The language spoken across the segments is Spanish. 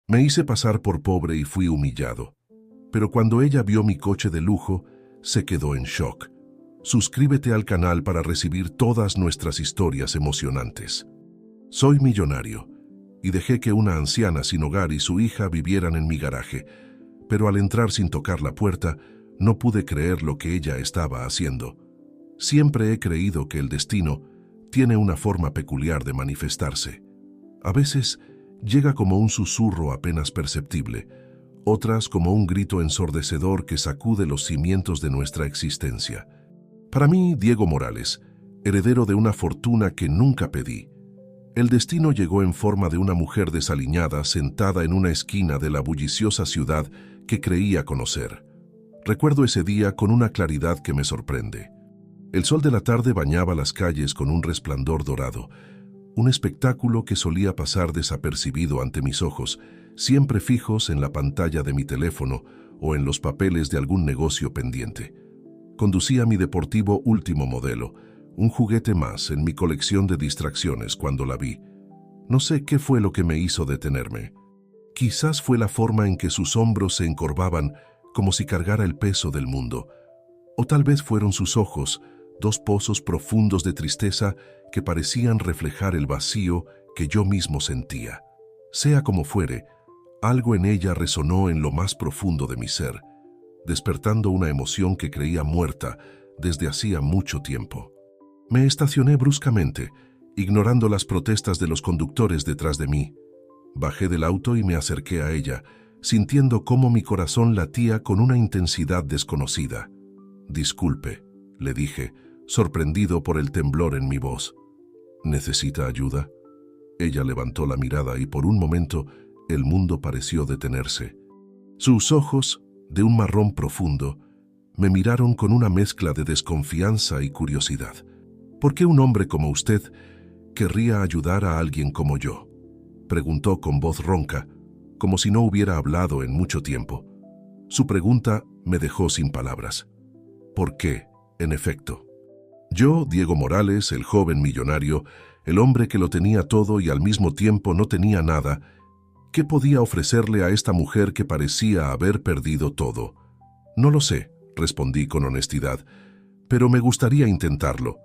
Me hice pasar por pobre y fui humillado. Pero cuando ella vio mi coche de lujo, se quedó en shock. Suscríbete al canal para recibir todas nuestras historias emocionantes. Soy millonario y dejé que una anciana sin hogar y su hija vivieran en mi garaje, pero al entrar sin tocar la puerta, no pude creer lo que ella estaba haciendo. Siempre he creído que el destino tiene una forma peculiar de manifestarse. A veces llega como un susurro apenas perceptible, otras como un grito ensordecedor que sacude los cimientos de nuestra existencia. Para mí, Diego Morales, heredero de una fortuna que nunca pedí, el destino llegó en forma de una mujer desaliñada sentada en una esquina de la bulliciosa ciudad que creía conocer. Recuerdo ese día con una claridad que me sorprende. El sol de la tarde bañaba las calles con un resplandor dorado, un espectáculo que solía pasar desapercibido ante mis ojos, siempre fijos en la pantalla de mi teléfono o en los papeles de algún negocio pendiente. Conducía mi deportivo último modelo, un juguete más en mi colección de distracciones cuando la vi. No sé qué fue lo que me hizo detenerme. Quizás fue la forma en que sus hombros se encorvaban como si cargara el peso del mundo. O tal vez fueron sus ojos, dos pozos profundos de tristeza que parecían reflejar el vacío que yo mismo sentía. Sea como fuere, algo en ella resonó en lo más profundo de mi ser, despertando una emoción que creía muerta desde hacía mucho tiempo. Me estacioné bruscamente, ignorando las protestas de los conductores detrás de mí. Bajé del auto y me acerqué a ella, sintiendo cómo mi corazón latía con una intensidad desconocida. «Disculpe», le dije, sorprendido por el temblor en mi voz. «¿Necesita ayuda?» Ella levantó la mirada y por un momento el mundo pareció detenerse. Sus ojos, de un marrón profundo, me miraron con una mezcla de desconfianza y curiosidad. «¿Por qué un hombre como usted querría ayudar a alguien como yo?», preguntó con voz ronca, como si no hubiera hablado en mucho tiempo. Su pregunta me dejó sin palabras. ¿Por qué, en efecto? Yo, Diego Morales, el joven millonario, el hombre que lo tenía todo y al mismo tiempo no tenía nada, ¿qué podía ofrecerle a esta mujer que parecía haber perdido todo? «No lo sé», respondí con honestidad, «pero me gustaría intentarlo».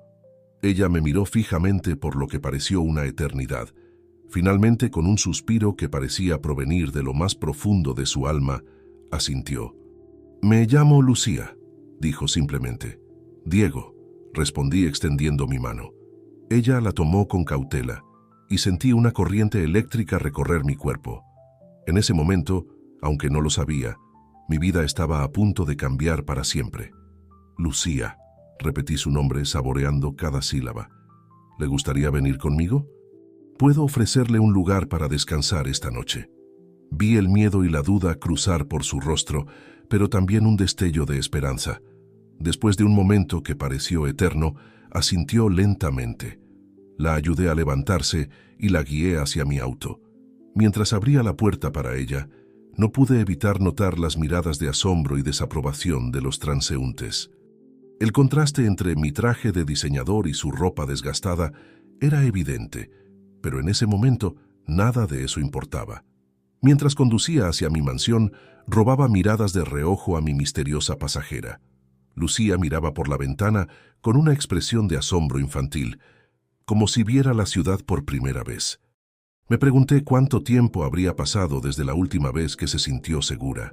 Ella me miró fijamente por lo que pareció una eternidad. Finalmente, con un suspiro que parecía provenir de lo más profundo de su alma, asintió. «Me llamo Lucía», dijo simplemente. «Diego», respondí extendiendo mi mano. Ella la tomó con cautela y sentí una corriente eléctrica recorrer mi cuerpo. En ese momento, aunque no lo sabía, mi vida estaba a punto de cambiar para siempre. «Lucía», repetí su nombre saboreando cada sílaba. «¿Le gustaría venir conmigo? Puedo ofrecerle un lugar para descansar esta noche». Vi el miedo y la duda cruzar por su rostro, pero también un destello de esperanza. Después de un momento que pareció eterno, asintió lentamente. La ayudé a levantarse y la guié hacia mi auto. Mientras abría la puerta para ella, no pude evitar notar las miradas de asombro y desaprobación de los transeúntes. El contraste entre mi traje de diseñador y su ropa desgastada era evidente, pero en ese momento nada de eso importaba. Mientras conducía hacia mi mansión, robaba miradas de reojo a mi misteriosa pasajera. Lucía miraba por la ventana con una expresión de asombro infantil, como si viera la ciudad por primera vez. Me pregunté cuánto tiempo habría pasado desde la última vez que se sintió segura,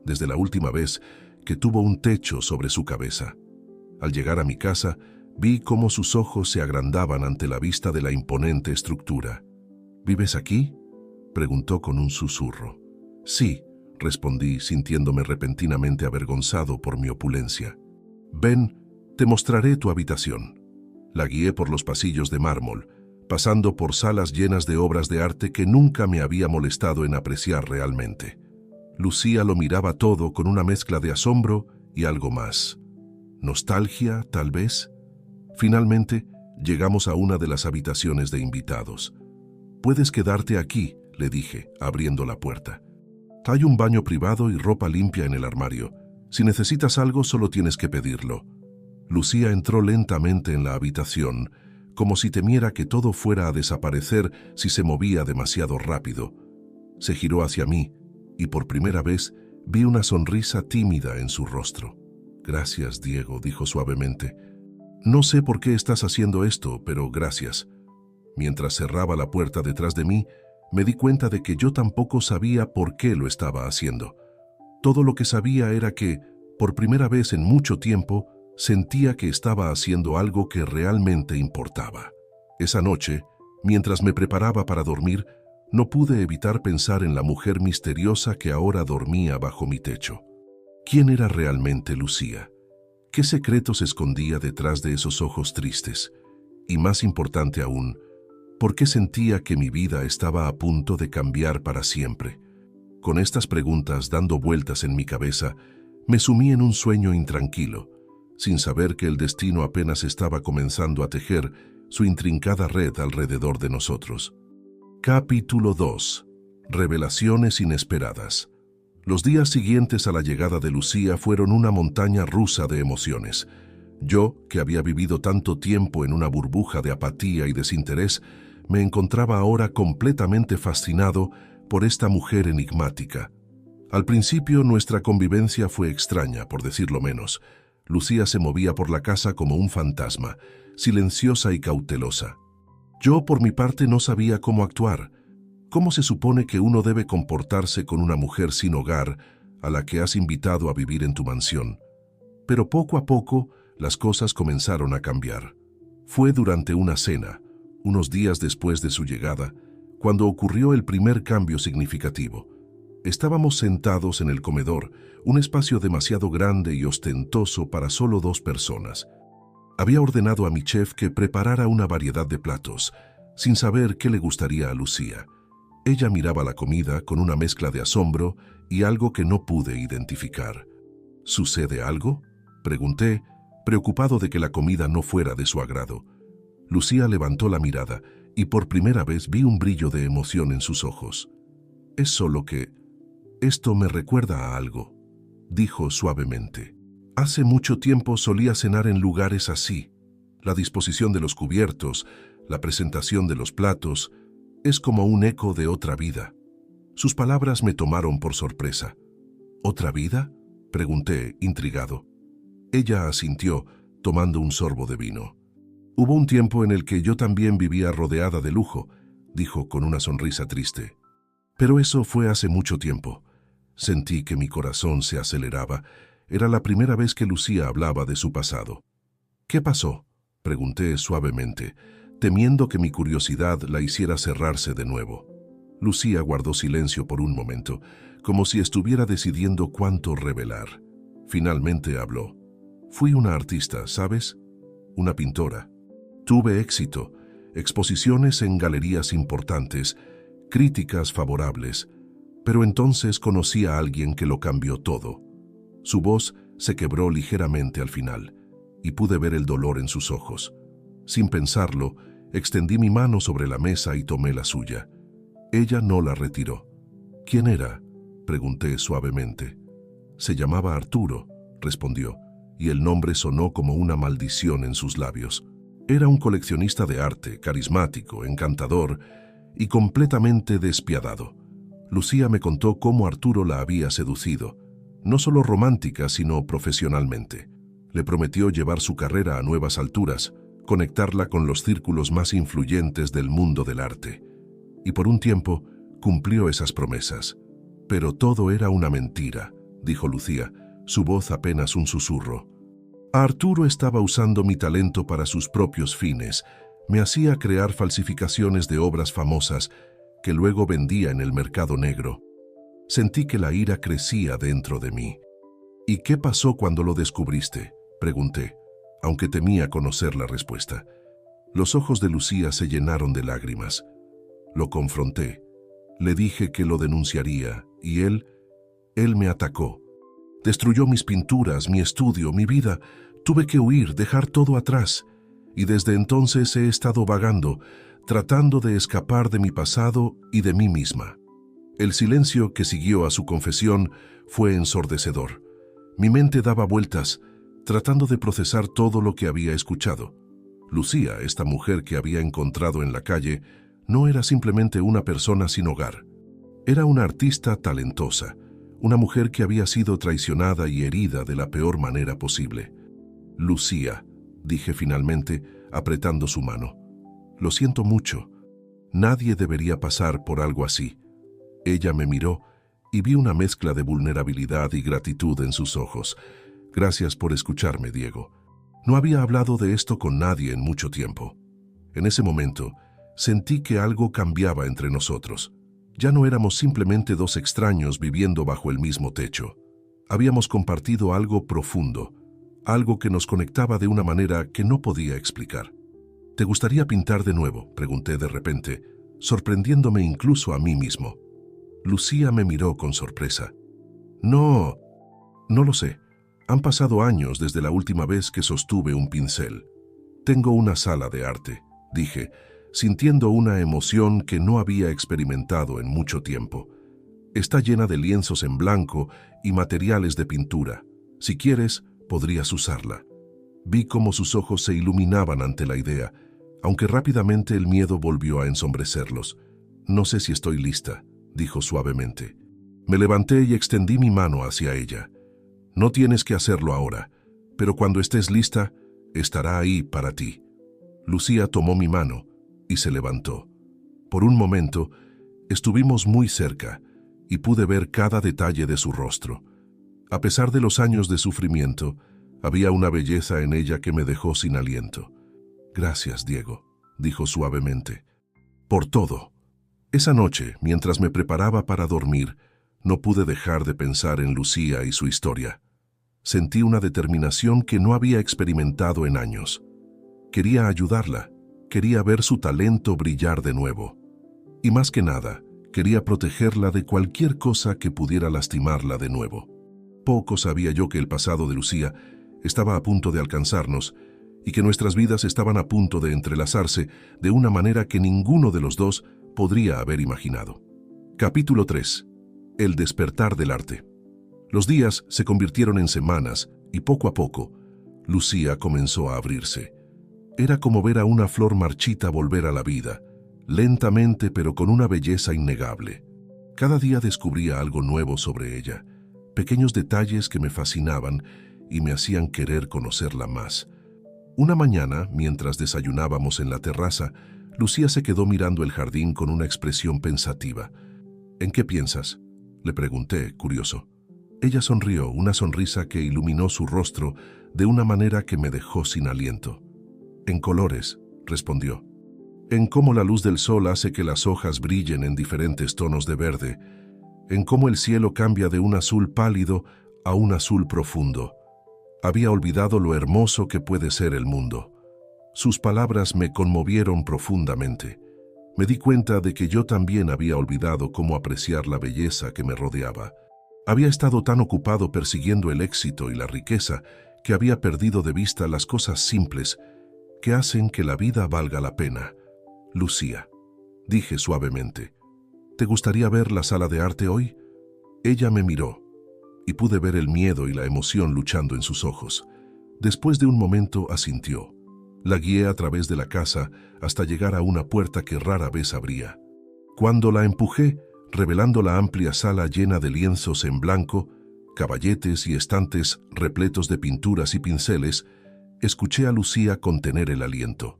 desde la última vez que tuvo un techo sobre su cabeza. Al llegar a mi casa, vi cómo sus ojos se agrandaban ante la vista de la imponente estructura. «¿Vives aquí?», preguntó con un susurro. «Sí», respondí, sintiéndome repentinamente avergonzado por mi opulencia. «Ven, te mostraré tu habitación». La guié por los pasillos de mármol, pasando por salas llenas de obras de arte que nunca me había molestado en apreciar realmente. Lucía lo miraba todo con una mezcla de asombro y algo más. ¿Nostalgia, tal vez? Finalmente, llegamos a una de las habitaciones de invitados. «Puedes quedarte aquí», le dije, abriendo la puerta. «Hay un baño privado y ropa limpia en el armario. Si necesitas algo, solo tienes que pedirlo». Lucía entró lentamente en la habitación, como si temiera que todo fuera a desaparecer si se movía demasiado rápido. Se giró hacia mí y por primera vez vi una sonrisa tímida en su rostro. «Gracias, Diego», dijo suavemente. «No sé por qué estás haciendo esto, pero gracias». Mientras cerraba la puerta detrás de mí, me di cuenta de que yo tampoco sabía por qué lo estaba haciendo. Todo lo que sabía era que, por primera vez en mucho tiempo, sentía que estaba haciendo algo que realmente importaba. Esa noche, mientras me preparaba para dormir, no pude evitar pensar en la mujer misteriosa que ahora dormía bajo mi techo. ¿Quién era realmente Lucía? ¿Qué secretos escondía detrás de esos ojos tristes? Y más importante aún, ¿por qué sentía que mi vida estaba a punto de cambiar para siempre? Con estas preguntas dando vueltas en mi cabeza, me sumí en un sueño intranquilo, sin saber que el destino apenas estaba comenzando a tejer su intrincada red alrededor de nosotros. Capítulo 2. Revelaciones inesperadas. Los días siguientes a la llegada de Lucía fueron una montaña rusa de emociones. Yo, que había vivido tanto tiempo en una burbuja de apatía y desinterés, me encontraba ahora completamente fascinado por esta mujer enigmática. Al principio nuestra convivencia fue extraña, por decirlo menos. Lucía se movía por la casa como un fantasma, silenciosa y cautelosa. Yo, por mi parte, no sabía cómo actuar. ¿Cómo se supone que uno debe comportarse con una mujer sin hogar a la que has invitado a vivir en tu mansión? Pero poco a poco, las cosas comenzaron a cambiar. Fue durante una cena, unos días después de su llegada, cuando ocurrió el primer cambio significativo. Estábamos sentados en el comedor, un espacio demasiado grande y ostentoso para solo 2 personas. Había ordenado a mi chef que preparara una variedad de platos, sin saber qué le gustaría a Lucía. Ella miraba la comida con una mezcla de asombro y algo que no pude identificar. ¿Sucede algo?, pregunté, preocupado de que la comida no fuera de su agrado. Lucía levantó la mirada y por primera vez vi un brillo de emoción en sus ojos. «Es solo que esto me recuerda a algo», dijo suavemente. «Hace mucho tiempo solía cenar en lugares así. La disposición de los cubiertos, la presentación de los platos, es como un eco de otra vida». Sus palabras me tomaron por sorpresa. «¿Otra vida?», pregunté, intrigado. Ella asintió, tomando un sorbo de vino. «Hubo un tiempo en el que yo también vivía rodeada de lujo», dijo con una sonrisa triste. «Pero eso fue hace mucho tiempo». Sentí que mi corazón se aceleraba. Era la primera vez que Lucía hablaba de su pasado. «¿Qué pasó?», pregunté suavemente, temiendo que mi curiosidad la hiciera cerrarse de nuevo. Lucía guardó silencio por un momento, como si estuviera decidiendo cuánto revelar. Finalmente habló. «Fui una artista, ¿sabes? Una pintora. Tuve éxito, exposiciones en galerías importantes, críticas favorables, pero entonces conocí a alguien que lo cambió todo». Su voz se quebró ligeramente al final, y pude ver el dolor en sus ojos. Sin pensarlo, extendí mi mano sobre la mesa y tomé la suya. Ella no la retiró. «¿Quién era?», pregunté suavemente. «Se llamaba Arturo», respondió, y el nombre sonó como una maldición en sus labios. Era un coleccionista de arte, carismático, encantador y completamente despiadado. Lucía me contó cómo Arturo la había seducido, no solo romántica, sino profesionalmente. Le prometió llevar su carrera a nuevas alturas, conectarla con los círculos más influyentes del mundo del arte. Y por un tiempo cumplió esas promesas. «Pero todo era una mentira», dijo Lucía, su voz apenas un susurro. «Arturo estaba usando mi talento para sus propios fines. Me hacía crear falsificaciones de obras famosas que luego vendía en el mercado negro». Sentí que la ira crecía dentro de mí. «¿Y qué pasó cuando lo descubriste?», pregunté, aunque temía conocer la respuesta. Los ojos de Lucía se llenaron de lágrimas. Lo confronté. Le dije que lo denunciaría, y él me atacó. Destruyó mis pinturas, mi estudio, mi vida. Tuve que huir, dejar todo atrás. Y desde entonces he estado vagando, tratando de escapar de mi pasado y de mí misma. El silencio que siguió a su confesión fue ensordecedor. Mi mente daba vueltas, tratando de procesar todo lo que había escuchado. Lucía, esta mujer que había encontrado en la calle, no era simplemente una persona sin hogar. Era una artista talentosa, una mujer que había sido traicionada y herida de la peor manera posible. Lucía, dije finalmente, apretando su mano. Lo siento mucho. Nadie debería pasar por algo así. Ella me miró y vi una mezcla de vulnerabilidad y gratitud en sus ojos. Gracias por escucharme, Diego. No había hablado de esto con nadie en mucho tiempo. En ese momento, sentí que algo cambiaba entre nosotros. Ya no éramos simplemente dos extraños viviendo bajo el mismo techo. Habíamos compartido algo profundo, algo que nos conectaba de una manera que no podía explicar. ¿Te gustaría pintar de nuevo?, pregunté de repente, sorprendiéndome incluso a mí mismo. Lucía me miró con sorpresa. No lo sé. Han pasado años desde la última vez que sostuve un pincel. Tengo una sala de arte, dije, sintiendo una emoción que no había experimentado en mucho tiempo. Está llena de lienzos en blanco y materiales de pintura. Si quieres, podrías usarla. Vi cómo sus ojos se iluminaban ante la idea, aunque rápidamente el miedo volvió a ensombrecerlos. No sé si estoy lista, dijo suavemente. Me levanté y extendí mi mano hacia ella. No tienes que hacerlo ahora, pero cuando estés lista, estará ahí para ti. Lucía tomó mi mano y se levantó. Por un momento, estuvimos muy cerca y pude ver cada detalle de su rostro. A pesar de los años de sufrimiento, había una belleza en ella que me dejó sin aliento. Gracias, Diego, dijo suavemente. Por todo. Esa noche, mientras me preparaba para dormir, no pude dejar de pensar en Lucía y su historia. Sentí una determinación que no había experimentado en años. Quería ayudarla, quería ver su talento brillar de nuevo. Y más que nada, quería protegerla de cualquier cosa que pudiera lastimarla de nuevo. Poco sabía yo que el pasado de Lucía estaba a punto de alcanzarnos y que nuestras vidas estaban a punto de entrelazarse de una manera que ninguno de los dos podría haber imaginado. Capítulo 3. El despertar del arte. Los días se convirtieron en semanas y poco a poco, Lucía comenzó a abrirse. Era como ver a una flor marchita volver a la vida, lentamente pero con una belleza innegable. Cada día descubría algo nuevo sobre ella, pequeños detalles que me fascinaban y me hacían querer conocerla más. Una mañana, mientras desayunábamos en la terraza, Lucía se quedó mirando el jardín con una expresión pensativa. ¿En qué piensas?, le pregunté, curioso. Ella sonrió, una sonrisa que iluminó su rostro de una manera que me dejó sin aliento. En colores, respondió. En cómo la luz del sol hace que las hojas brillen en diferentes tonos de verde, en cómo el cielo cambia de un azul pálido a un azul profundo. Había olvidado lo hermoso que puede ser el mundo. Sus palabras me conmovieron profundamente. Me di cuenta de que yo también había olvidado cómo apreciar la belleza que me rodeaba. Había estado tan ocupado persiguiendo el éxito y la riqueza que había perdido de vista las cosas simples que hacen que la vida valga la pena. Lucía, dije suavemente, ¿te gustaría ver la sala de arte hoy? Ella me miró y pude ver el miedo y la emoción luchando en sus ojos. Después de un momento asintió. La guié a través de la casa hasta llegar a una puerta que rara vez abría. Cuando la empujé, revelando la amplia sala llena de lienzos en blanco, caballetes y estantes repletos de pinturas y pinceles, escuché a Lucía contener el aliento.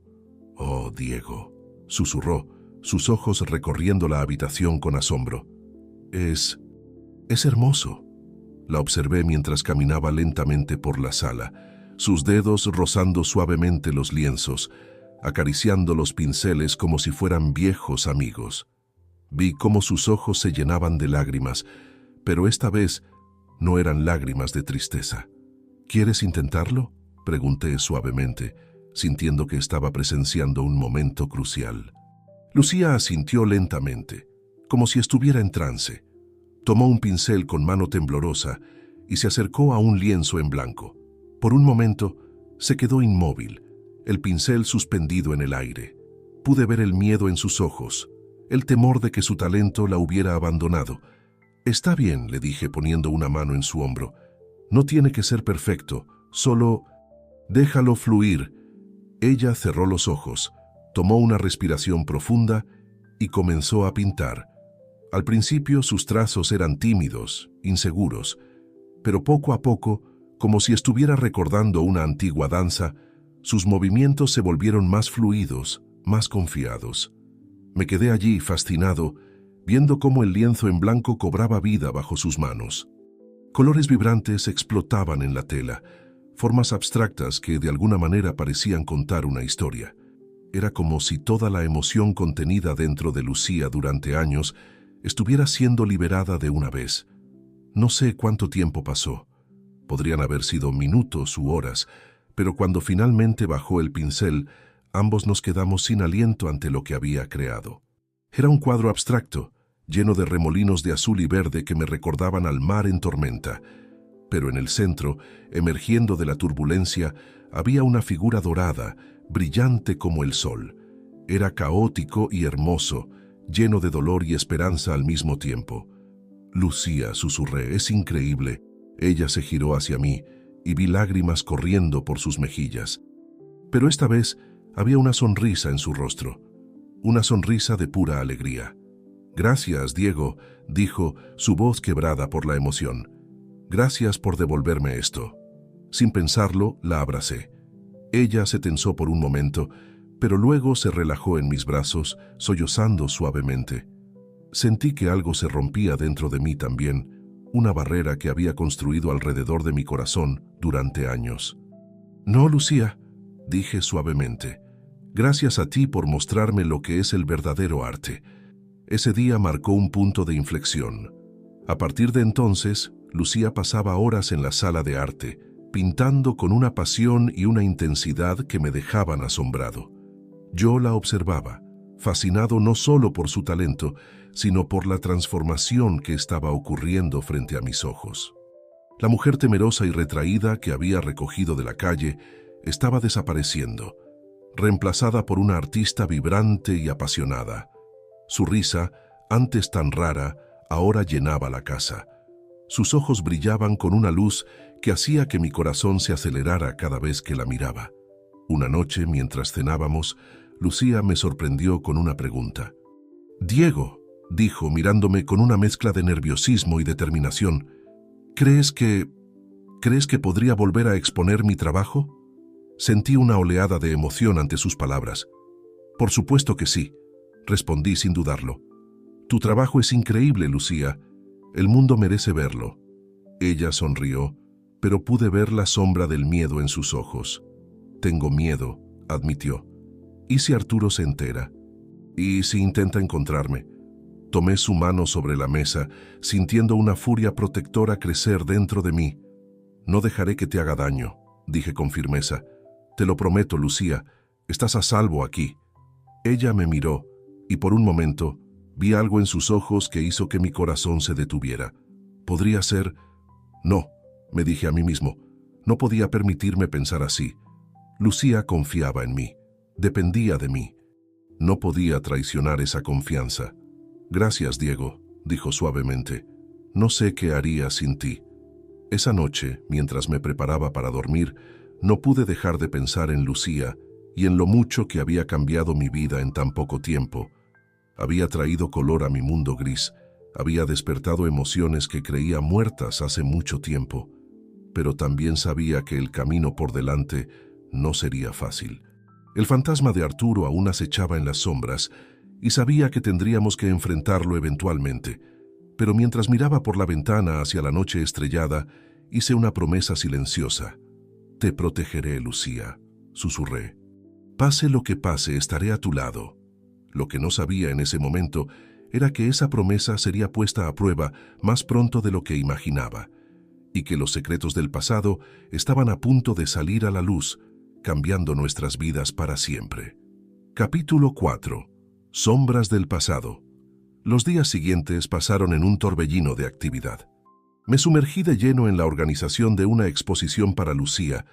«Oh, Diego», susurró, sus ojos recorriendo la habitación con asombro. Es hermoso». La observé mientras caminaba lentamente por la sala, sus dedos rozando suavemente los lienzos, acariciando los pinceles como si fueran viejos amigos. Vi cómo sus ojos se llenaban de lágrimas, pero esta vez no eran lágrimas de tristeza. ¿Quieres intentarlo?, pregunté suavemente, sintiendo que estaba presenciando un momento crucial. Lucía asintió lentamente, como si estuviera en trance. Tomó un pincel con mano temblorosa y se acercó a un lienzo en blanco. Por un momento, se quedó inmóvil, el pincel suspendido en el aire. Pude ver el miedo en sus ojos, el temor de que su talento la hubiera abandonado. «Está bien», le dije poniendo una mano en su hombro. «No tiene que ser perfecto, solo déjalo fluir». Ella cerró los ojos, tomó una respiración profunda y comenzó a pintar. Al principio sus trazos eran tímidos, inseguros, pero poco a poco, como si estuviera recordando una antigua danza, sus movimientos se volvieron más fluidos, más confiados. Me quedé allí fascinado, viendo cómo el lienzo en blanco cobraba vida bajo sus manos. Colores vibrantes explotaban en la tela, formas abstractas que de alguna manera parecían contar una historia. Era como si toda la emoción contenida dentro de Lucía durante años estuviera siendo liberada de una vez. No sé cuánto tiempo pasó. Podrían haber sido minutos u horas, pero cuando finalmente bajó el pincel, ambos nos quedamos sin aliento ante lo que había creado. Era un cuadro abstracto, lleno de remolinos de azul y verde que me recordaban al mar en tormenta. Pero en el centro, emergiendo de la turbulencia, había una figura dorada, brillante como el sol. Era caótico y hermoso, lleno de dolor y esperanza al mismo tiempo. «Lucía», susurré, «es increíble». Ella se giró hacia mí y vi lágrimas corriendo por sus mejillas. Pero esta vez había una sonrisa en su rostro, una sonrisa de pura alegría. «Gracias, Diego», dijo, su voz quebrada por la emoción. «Gracias por devolverme esto». Sin pensarlo, la abracé. Ella se tensó por un momento, pero luego se relajó en mis brazos, sollozando suavemente. Sentí que algo se rompía dentro de mí también, una barrera que había construido alrededor de mi corazón durante años. «No, Lucía», dije suavemente. «Gracias a ti por mostrarme lo que es el verdadero arte». Ese día marcó un punto de inflexión. A partir de entonces, Lucía pasaba horas en la sala de arte, pintando con una pasión y una intensidad que me dejaban asombrado. Yo la observaba, fascinado no solo por su talento, sino por la transformación que estaba ocurriendo frente a mis ojos. La mujer temerosa y retraída que había recogido de la calle estaba desapareciendo, reemplazada por una artista vibrante y apasionada. Su risa, antes tan rara, ahora llenaba la casa. Sus ojos brillaban con una luz que hacía que mi corazón se acelerara cada vez que la miraba. Una noche, mientras cenábamos, Lucía me sorprendió con una pregunta. «Diego», dijo mirándome con una mezcla de nerviosismo y determinación, ¿crees que podría volver a exponer mi trabajo?» Sentí una oleada de emoción ante sus palabras. «Por supuesto que sí», respondí sin dudarlo. «Tu trabajo es increíble, Lucía. El mundo merece verlo». Ella sonrió, pero pude ver la sombra del miedo en sus ojos. «Tengo miedo», admitió. «¿Y si Arturo se entera? ¿Y si intenta encontrarme?» Tomé su mano sobre la mesa, sintiendo una furia protectora crecer dentro de mí. «No dejaré que te haga daño», dije con firmeza. «Te lo prometo, Lucía, estás a salvo aquí». Ella me miró, y por un momento vi algo en sus ojos que hizo que mi corazón se detuviera. «Podría ser...» «No», me dije a mí mismo. No podía permitirme pensar así. Lucía confiaba en mí, dependía de mí. No podía traicionar esa confianza. «Gracias, Diego», dijo suavemente. «No sé qué haría sin ti». Esa noche, mientras me preparaba para dormir, no pude dejar de pensar en Lucía y en lo mucho que había cambiado mi vida en tan poco tiempo. Había traído color a mi mundo gris, había despertado emociones que creía muertas hace mucho tiempo, pero también sabía que el camino por delante no sería fácil. El fantasma de Arturo aún acechaba en las sombras y sabía que tendríamos que enfrentarlo eventualmente, pero mientras miraba por la ventana hacia la noche estrellada, hice una promesa silenciosa. «Te protegeré, Lucía», susurré. «Pase lo que pase, estaré a tu lado». Lo que no sabía en ese momento era que esa promesa sería puesta a prueba más pronto de lo que imaginaba, y que los secretos del pasado estaban a punto de salir a la luz, cambiando nuestras vidas para siempre. Capítulo 4. Sombras del pasado. Los días siguientes pasaron en un torbellino de actividad. Me sumergí de lleno en la organización de una exposición para Lucía,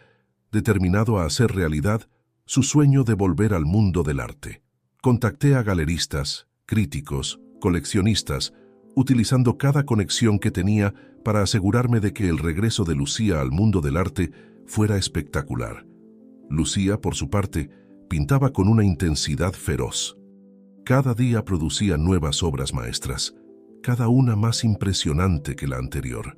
determinado a hacer realidad su sueño de volver al mundo del arte. Contacté a galeristas, críticos, coleccionistas, utilizando cada conexión que tenía para asegurarme de que el regreso de Lucía al mundo del arte fuera espectacular. Lucía, por su parte, pintaba con una intensidad feroz. Cada día producía nuevas obras maestras, cada una más impresionante que la anterior.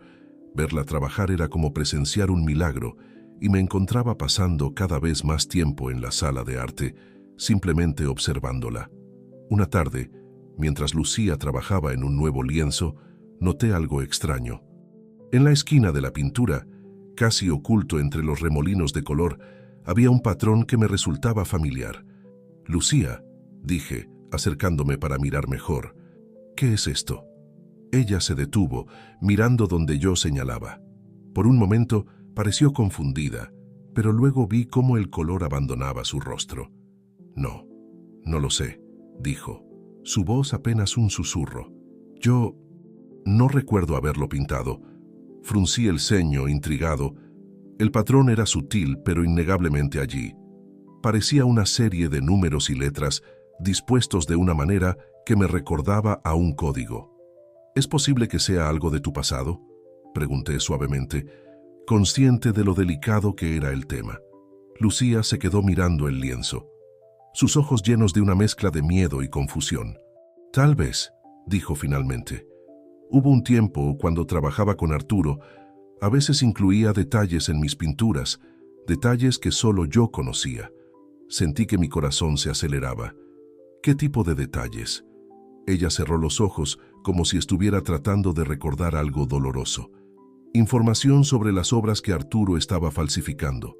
Verla trabajar era como presenciar un milagro, y me encontraba pasando cada vez más tiempo en la sala de arte, simplemente observándola. Una tarde, mientras Lucía trabajaba en un nuevo lienzo, noté algo extraño. En la esquina de la pintura, casi oculto entre los remolinos de color, había un patrón que me resultaba familiar. «Lucía», dije, acercándome para mirar mejor, «¿qué es esto?». Ella se detuvo, mirando donde yo señalaba. Por un momento pareció confundida, pero luego vi cómo el color abandonaba su rostro. No lo sé», dijo, su voz apenas un susurro. «Yo no recuerdo haberlo pintado». Fruncí el ceño, intrigado. El patrón era sutil, pero innegablemente allí. Parecía una serie de números y letras dispuestos de una manera que me recordaba a un código. «¿Es posible que sea algo de tu pasado?», pregunté suavemente, consciente de lo delicado que era el tema. Lucía se quedó mirando el lienzo, sus ojos llenos de una mezcla de miedo y confusión. «Tal vez», dijo finalmente. «Hubo un tiempo cuando trabajaba con Arturo, a veces incluía detalles en mis pinturas, detalles que solo yo conocía». Sentí que mi corazón se aceleraba. «¿Qué tipo de detalles?». Ella cerró los ojos como si estuviera tratando de recordar algo doloroso. Información sobre las obras que Arturo estaba falsificando.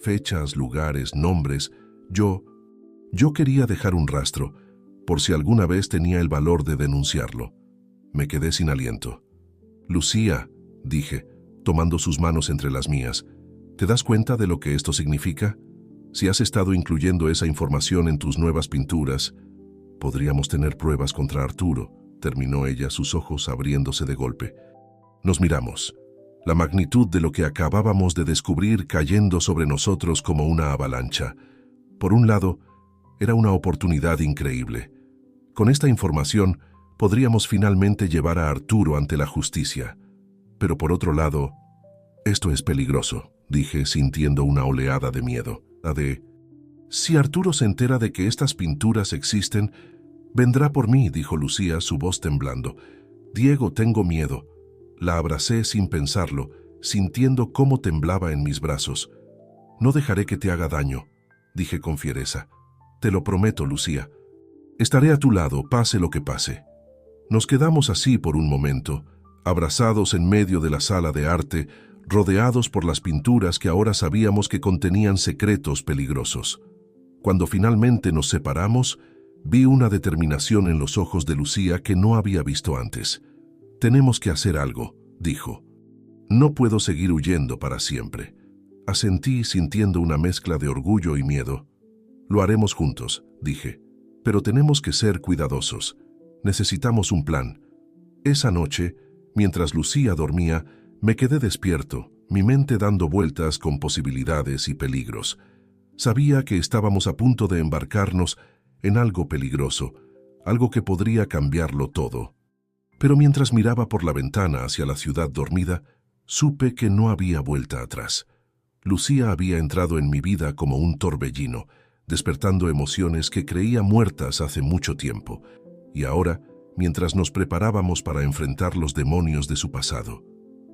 Fechas, lugares, nombres. Yo quería dejar un rastro, por si alguna vez tenía el valor de denunciarlo. Me quedé sin aliento. «Lucía», dije, tomando sus manos entre las mías, «¿te das cuenta de lo que esto significa? Si has estado incluyendo esa información en tus nuevas pinturas, podríamos tener pruebas contra Arturo», terminó ella, sus ojos abriéndose de golpe. Nos miramos, la magnitud de lo que acabábamos de descubrir cayendo sobre nosotros como una avalancha. Por un lado, era una oportunidad increíble. Con esta información, podríamos finalmente llevar a Arturo ante la justicia. Pero por otro lado, «Esto es peligroso», dije, sintiendo una oleada de miedo. «Si Arturo se entera de que estas pinturas existen, vendrá por mí», dijo Lucía, su voz temblando. «Diego, tengo miedo». La abracé sin pensarlo, sintiendo cómo temblaba en mis brazos. «No dejaré que te haga daño», dije con fiereza. «Te lo prometo, Lucía. Estaré a tu lado, pase lo que pase». Nos quedamos así por un momento, abrazados en medio de la sala de arte, rodeados por las pinturas que ahora sabíamos que contenían secretos peligrosos. Cuando finalmente nos separamos, vi una determinación en los ojos de Lucía que no había visto antes. «Tenemos que hacer algo», dijo. «No puedo seguir huyendo para siempre». Asentí, sintiendo una mezcla de orgullo y miedo. «Lo haremos juntos», dije. «Pero tenemos que ser cuidadosos. Necesitamos un plan». Esa noche, mientras Lucía dormía, me quedé despierto, mi mente dando vueltas con posibilidades y peligros. Sabía que estábamos a punto de embarcarnos en algo peligroso, algo que podría cambiarlo todo. Pero mientras miraba por la ventana hacia la ciudad dormida, supe que no había vuelta atrás. Lucía había entrado en mi vida como un torbellino, despertando emociones que creía muertas hace mucho tiempo. Y ahora, mientras nos preparábamos para enfrentar los demonios de su pasado,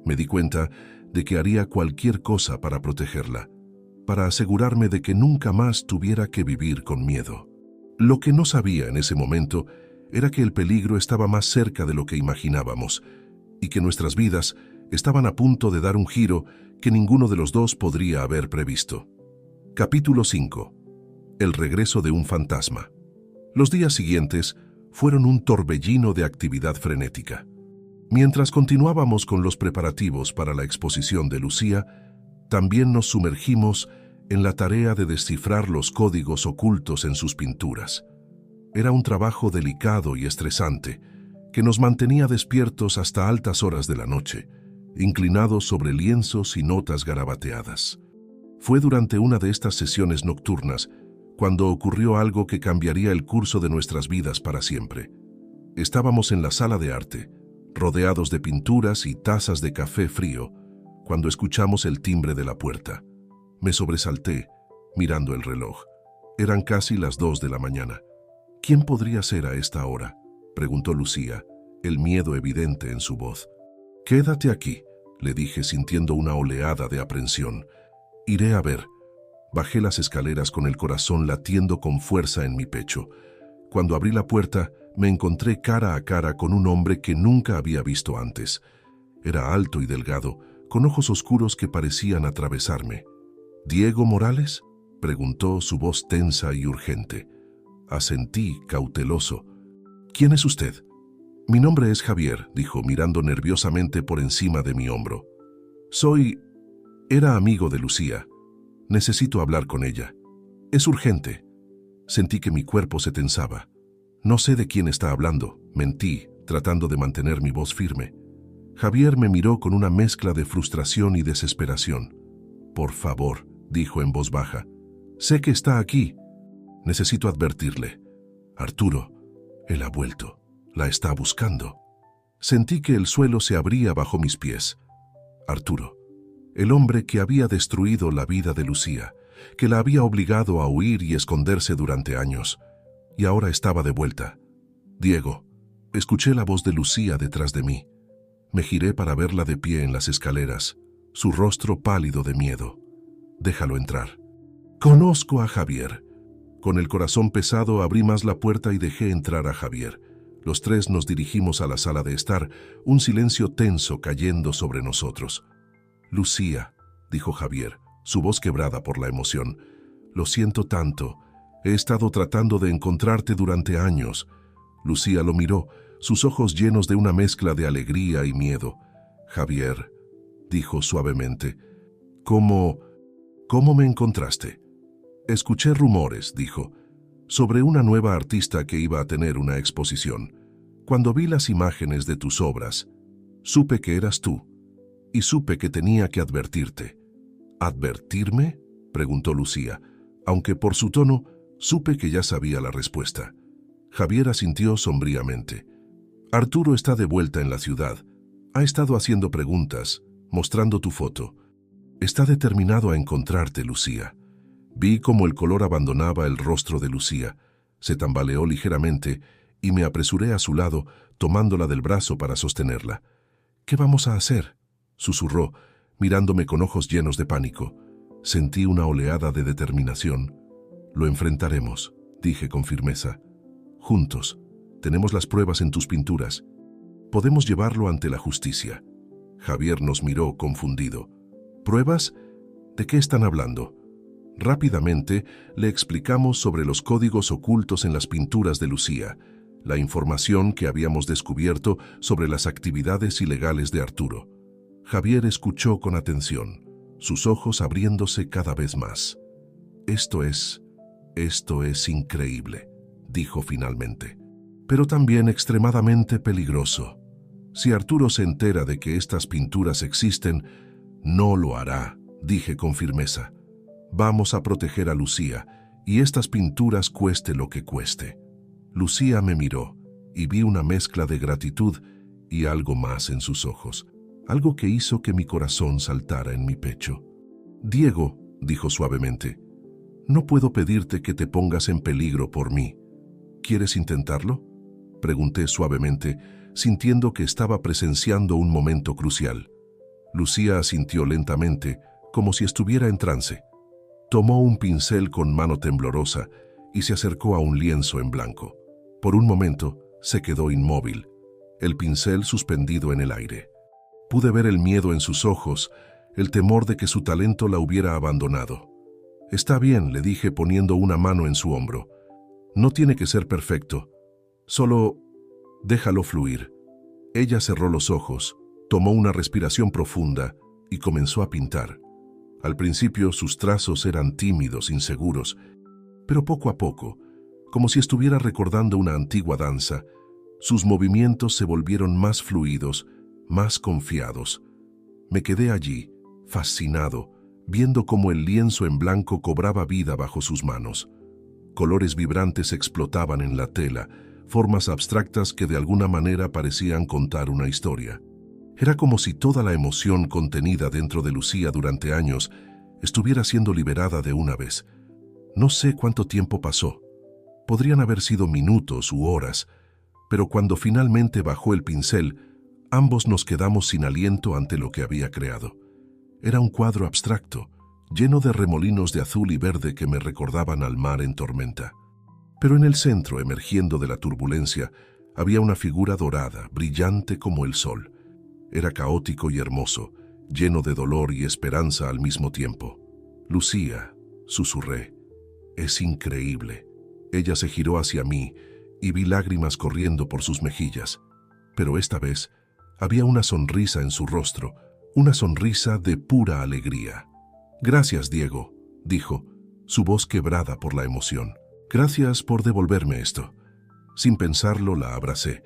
me di cuenta de que haría cualquier cosa para protegerla, para asegurarme de que nunca más tuviera que vivir con miedo. Lo que no sabía en ese momento era que el peligro estaba más cerca de lo que imaginábamos y que nuestras vidas estaban a punto de dar un giro que ninguno de los dos podría haber previsto. Capítulo 5. El regreso de un fantasma. Los días siguientes fueron un torbellino de actividad frenética. Mientras continuábamos con los preparativos para la exposición de Lucía, también nos sumergimos en la tarea de descifrar los códigos ocultos en sus pinturas. Era un trabajo delicado y estresante, que nos mantenía despiertos hasta altas horas de la noche, inclinados sobre lienzos y notas garabateadas. Fue durante una de estas sesiones nocturnas cuando ocurrió algo que cambiaría el curso de nuestras vidas para siempre. Estábamos en la sala de arte, rodeados de pinturas y tazas de café frío, cuando escuchamos el timbre de la puerta. Me sobresalté, mirando el reloj. Eran casi las 2 de la mañana. «¿Quién podría ser a esta hora?», preguntó Lucía, el miedo evidente en su voz. «Quédate aquí», le dije sintiendo una oleada de aprensión. «Iré a ver». Bajé las escaleras con el corazón latiendo con fuerza en mi pecho. Cuando abrí la puerta, me encontré cara a cara con un hombre que nunca había visto antes. Era alto y delgado, con ojos oscuros que parecían atravesarme. «¿Diego Morales?», preguntó, su voz tensa y urgente. Asentí, cauteloso. «¿Quién es usted?». «Mi nombre es Javier», dijo, mirando nerviosamente por encima de mi hombro. Era amigo de Lucía. Necesito hablar con ella. Es urgente». Sentí que mi cuerpo se tensaba. «No sé de quién está hablando», mentí, tratando de mantener mi voz firme. Javier me miró con una mezcla de frustración y desesperación. «Por favor», dijo en voz baja. «Sé que está aquí. Necesito advertirle. Arturo, él ha vuelto. La está buscando». Sentí que el suelo se abría bajo mis pies. Arturo, el hombre que había destruido la vida de Lucía, que la había obligado a huir y esconderse durante años, y ahora estaba de vuelta. «Diego», escuché la voz de Lucía detrás de mí. Me giré para verla de pie en las escaleras, su rostro pálido de miedo. «Déjalo entrar». «Conozco a Javier». Con el corazón pesado abrí más la puerta y dejé entrar a Javier. Los tres nos dirigimos a la sala de estar, un silencio tenso cayendo sobre nosotros. «Lucía», dijo Javier, su voz quebrada por la emoción. «Lo siento tanto. He estado tratando de encontrarte durante años». Lucía lo miró, sus ojos llenos de una mezcla de alegría y miedo. «Javier», dijo suavemente, ¿Cómo me encontraste?» «Escuché rumores», dijo, «sobre una nueva artista que iba a tener una exposición. Cuando vi las imágenes de tus obras, supe que eras tú, y supe que tenía que advertirte». «¿Advertirme?», preguntó Lucía, aunque por su tono supe que ya sabía la respuesta. Javier asintió sombríamente. «Arturo está de vuelta en la ciudad. Ha estado haciendo preguntas, mostrando tu foto. Está determinado a encontrarte, Lucía». Vi cómo el color abandonaba el rostro de Lucía. Se tambaleó ligeramente y me apresuré a su lado, tomándola del brazo para sostenerla. «¿Qué vamos a hacer?», susurró, mirándome con ojos llenos de pánico. Sentí una oleada de determinación. «Lo enfrentaremos», dije con firmeza. «Juntos. Tenemos las pruebas en tus pinturas. Podemos llevarlo ante la justicia». Javier nos miró confundido. «¿Pruebas? ¿De qué están hablando?». Rápidamente le explicamos sobre los códigos ocultos en las pinturas de Lucía, la información que habíamos descubierto sobre las actividades ilegales de Arturo. Javier escuchó con atención, sus ojos abriéndose cada vez más. Esto es increíble», dijo finalmente, «pero también extremadamente peligroso. Si Arturo se entera de que estas pinturas existen, no lo hará», dije con firmeza. «Vamos a proteger a Lucía, y estas pinturas cueste lo que cueste». Lucía me miró, y vi una mezcla de gratitud y algo más en sus ojos, algo que hizo que mi corazón saltara en mi pecho. «Diego», dijo suavemente, «no puedo pedirte que te pongas en peligro por mí. ¿Quieres intentarlo?», pregunté suavemente, sintiendo que estaba presenciando un momento crucial. Lucía asintió lentamente, como si estuviera en trance. Tomó un pincel con mano temblorosa y se acercó a un lienzo en blanco. Por un momento se quedó inmóvil, el pincel suspendido en el aire. Pude ver el miedo en sus ojos, el temor de que su talento la hubiera abandonado. «Está bien», le dije poniendo una mano en su hombro. «No tiene que ser perfecto. Solo déjalo fluir». Ella cerró los ojos, tomó una respiración profunda y comenzó a pintar. Al principio sus trazos eran tímidos, inseguros, pero poco a poco, como si estuviera recordando una antigua danza, sus movimientos se volvieron más fluidos, más confiados. Me quedé allí, fascinado, viendo cómo el lienzo en blanco cobraba vida bajo sus manos. Colores vibrantes explotaban en la tela, formas abstractas que de alguna manera parecían contar una historia. Era como si toda la emoción contenida dentro de Lucía durante años estuviera siendo liberada de una vez. No sé cuánto tiempo pasó. Podrían haber sido minutos u horas, Pero cuando finalmente bajó el pincel, ambos nos quedamos sin aliento ante lo que había creado. Era un cuadro abstracto, lleno de remolinos de azul y verde que me recordaban al mar en tormenta. Pero en el centro, emergiendo de la turbulencia, había una figura dorada, brillante como el sol. Era caótico y hermoso, lleno de dolor y esperanza al mismo tiempo. «Lucía», susurré, «es increíble». Ella se giró hacia mí y vi lágrimas corriendo por sus mejillas. Pero esta vez había una sonrisa en su rostro, una sonrisa de pura alegría. «Gracias, Diego», dijo, su voz quebrada por la emoción. «Gracias por devolverme esto». Sin pensarlo, la abracé.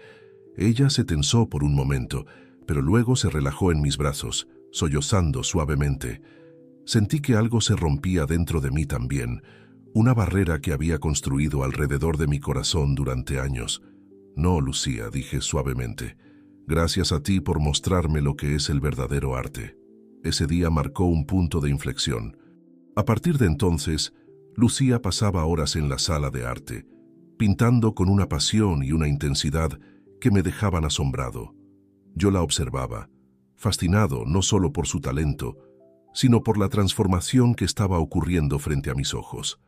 Ella se tensó por un momento, pero luego se relajó en mis brazos, sollozando suavemente. Sentí que algo se rompía dentro de mí también, una barrera que había construido alrededor de mi corazón durante años. «No, Lucía», dije suavemente. «Gracias a ti por mostrarme lo que es el verdadero arte». Ese día marcó un punto de inflexión. A partir de entonces, Lucía pasaba horas en la sala de arte, pintando con una pasión y una intensidad que me dejaban asombrado. Yo la observaba, fascinado no solo por su talento, sino por la transformación que estaba ocurriendo frente a mis ojos.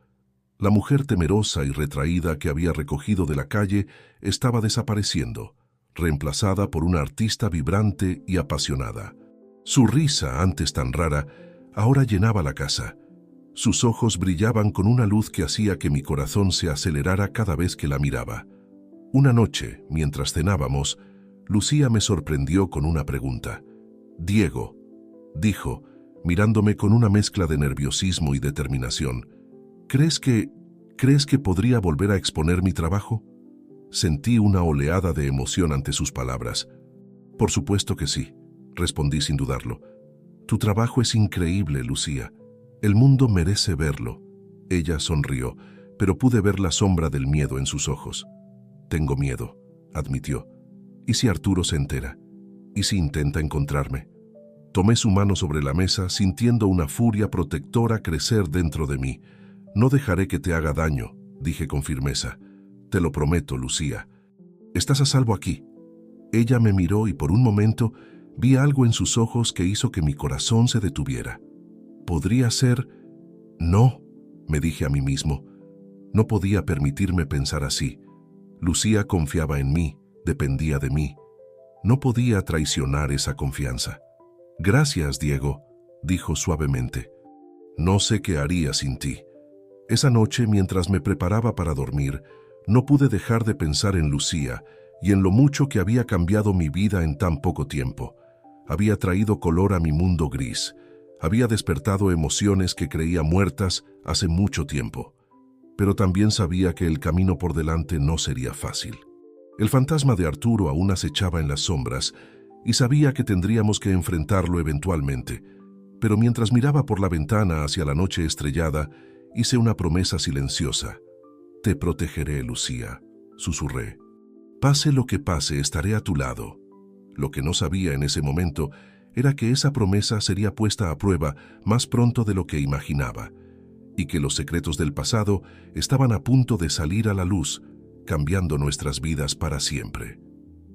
La mujer temerosa y retraída que había recogido de la calle estaba desapareciendo, reemplazada por una artista vibrante y apasionada. Su risa, antes tan rara, ahora llenaba la casa. Sus ojos brillaban con una luz que hacía que mi corazón se acelerara cada vez que la miraba. Una noche, mientras cenábamos, Lucía me sorprendió con una pregunta. «Diego», dijo, mirándome con una mezcla de nerviosismo y determinación, ¿crees que podría volver a exponer mi trabajo?» Sentí una oleada de emoción ante sus palabras. «Por supuesto que sí», respondí sin dudarlo. «Tu trabajo es increíble, Lucía. El mundo merece verlo». Ella sonrió, pero pude ver la sombra del miedo en sus ojos. «Tengo miedo», admitió. «¿Y si Arturo se entera? ¿Y si intenta encontrarme?» Tomé su mano sobre la mesa, sintiendo una furia protectora crecer dentro de mí. «No dejaré que te haga daño», dije con firmeza. «Te lo prometo, Lucía. Estás a salvo aquí». Ella me miró y por un momento vi algo en sus ojos que hizo que mi corazón se detuviera. «¿Podría ser...?» «No», me dije a mí mismo. No podía permitirme pensar así. Lucía confiaba en mí, dependía de mí. No podía traicionar esa confianza. «Gracias, Diego», dijo suavemente. «No sé qué haría sin ti». Esa noche, mientras me preparaba para dormir, no pude dejar de pensar en Lucía y en lo mucho que había cambiado mi vida en tan poco tiempo. Había traído color a mi mundo gris. Había despertado emociones que creía muertas hace mucho tiempo. Pero también sabía que el camino por delante no sería fácil. El fantasma de Arturo aún acechaba en las sombras y sabía que tendríamos que enfrentarlo eventualmente. Pero mientras miraba por la ventana hacia la noche estrellada, hice una promesa silenciosa. «Te protegeré, Lucía», susurré. «Pase lo que pase, estaré a tu lado». Lo que no sabía en ese momento era que esa promesa sería puesta a prueba más pronto de lo que imaginaba, y que los secretos del pasado estaban a punto de salir a la luz, cambiando nuestras vidas para siempre.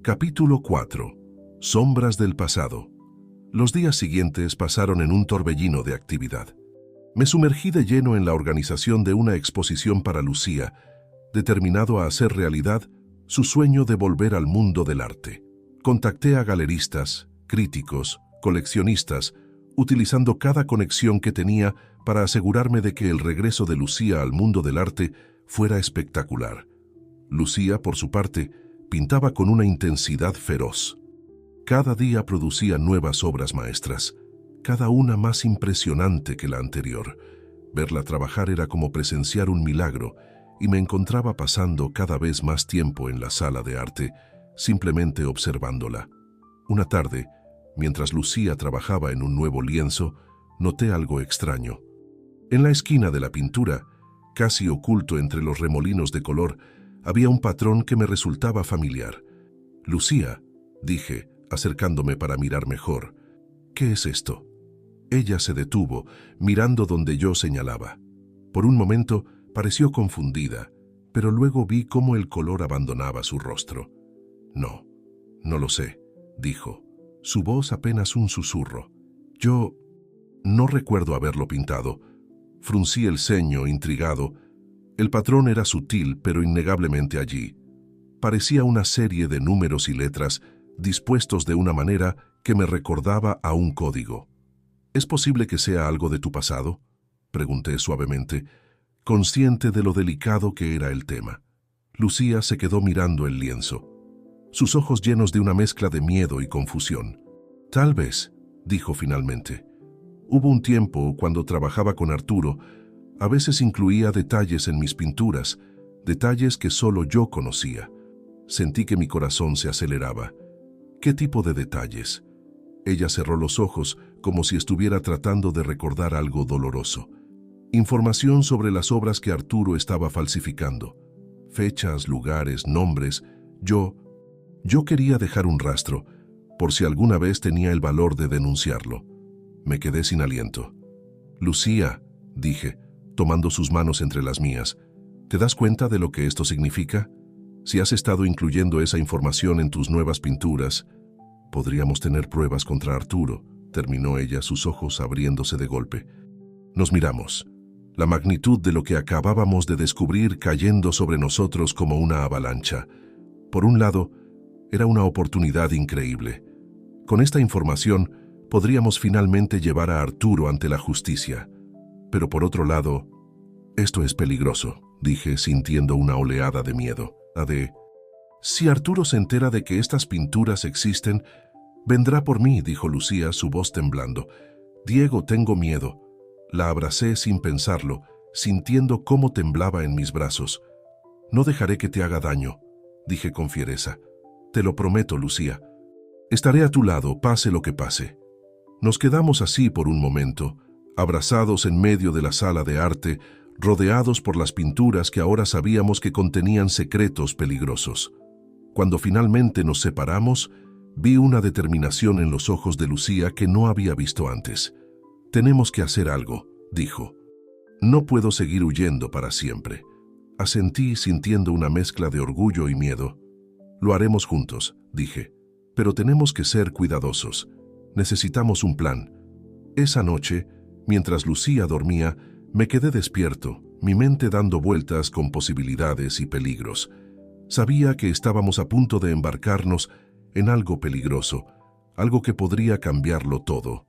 Capítulo 4. Sombras del pasado. Los días siguientes pasaron en un torbellino de actividad. Me sumergí de lleno en la organización de una exposición para Lucía, determinado a hacer realidad su sueño de volver al mundo del arte. Contacté a galeristas, críticos, coleccionistas, utilizando cada conexión que tenía para asegurarme de que el regreso de Lucía al mundo del arte fuera espectacular. Lucía, por su parte, pintaba con una intensidad feroz. Cada día producía nuevas obras maestras, cada una más impresionante que la anterior. Verla trabajar era como presenciar un milagro, y me encontraba pasando cada vez más tiempo en la sala de arte, simplemente observándola. Una tarde, mientras Lucía trabajaba en un nuevo lienzo, noté algo extraño. En la esquina de la pintura, casi oculto entre los remolinos de color, había un patrón que me resultaba familiar. «Lucía», dije, acercándome para mirar mejor, «¿qué es esto?». Ella se detuvo, mirando donde yo señalaba. Por un momento pareció confundida, pero luego vi cómo el color abandonaba su rostro. No, no lo sé, dijo, su voz apenas un susurro. Yo no recuerdo haberlo pintado. Fruncí el ceño, intrigado. El patrón era sutil, pero innegablemente allí. Parecía una serie de números y letras dispuestos de una manera que me recordaba a un código. ¿Es posible que sea algo de tu pasado?, pregunté suavemente, consciente de lo delicado que era el tema. Lucía se quedó mirando el lienzo, sus ojos llenos de una mezcla de miedo y confusión. Tal vez, dijo finalmente. Hubo un tiempo, cuando trabajaba con Arturo, a veces incluía detalles en mis pinturas, detalles que solo yo conocía. Sentí que mi corazón se aceleraba. ¿Qué tipo de detalles? Ella cerró los ojos como si estuviera tratando de recordar algo doloroso. Información sobre las obras que Arturo estaba falsificando. Fechas, lugares, nombres. Yo quería dejar un rastro, por si alguna vez tenía el valor de denunciarlo. Me quedé sin aliento. Lucía, dije, tomando sus manos entre las mías, ¿te das cuenta de lo que esto significa? Si has estado incluyendo esa información en tus nuevas pinturas, podríamos tener pruebas contra Arturo, terminó ella, sus ojos abriéndose de golpe. Nos miramos. La magnitud de lo que acabábamos de descubrir cayendo sobre nosotros como una avalancha. Por un lado, era una oportunidad increíble. Con esta información, podríamos finalmente llevar a Arturo ante la justicia. Pero por otro lado, esto es peligroso, dije sintiendo una oleada de miedo. Si Arturo se entera de que estas pinturas existen, vendrá por mí, dijo Lucía, su voz temblando. Diego, tengo miedo. La abracé sin pensarlo, sintiendo cómo temblaba en mis brazos. No dejaré que te haga daño, dije con fiereza. Te lo prometo, Lucía. Estaré a tu lado, pase lo que pase. Nos quedamos así por un momento, abrazados en medio de la sala de arte, rodeados por las pinturas que ahora sabíamos que contenían secretos peligrosos. Cuando finalmente nos separamos, vi una determinación en los ojos de Lucía que no había visto antes. Tenemos que hacer algo, dijo. No puedo seguir huyendo para siempre. Asentí sintiendo una mezcla de orgullo y miedo. Lo haremos juntos, dije. Pero tenemos que ser cuidadosos. Necesitamos un plan. Esa noche, mientras Lucía dormía, me quedé despierto, mi mente dando vueltas con posibilidades y peligros. Sabía que estábamos a punto de embarcarnos en algo peligroso, algo que podría cambiarlo todo.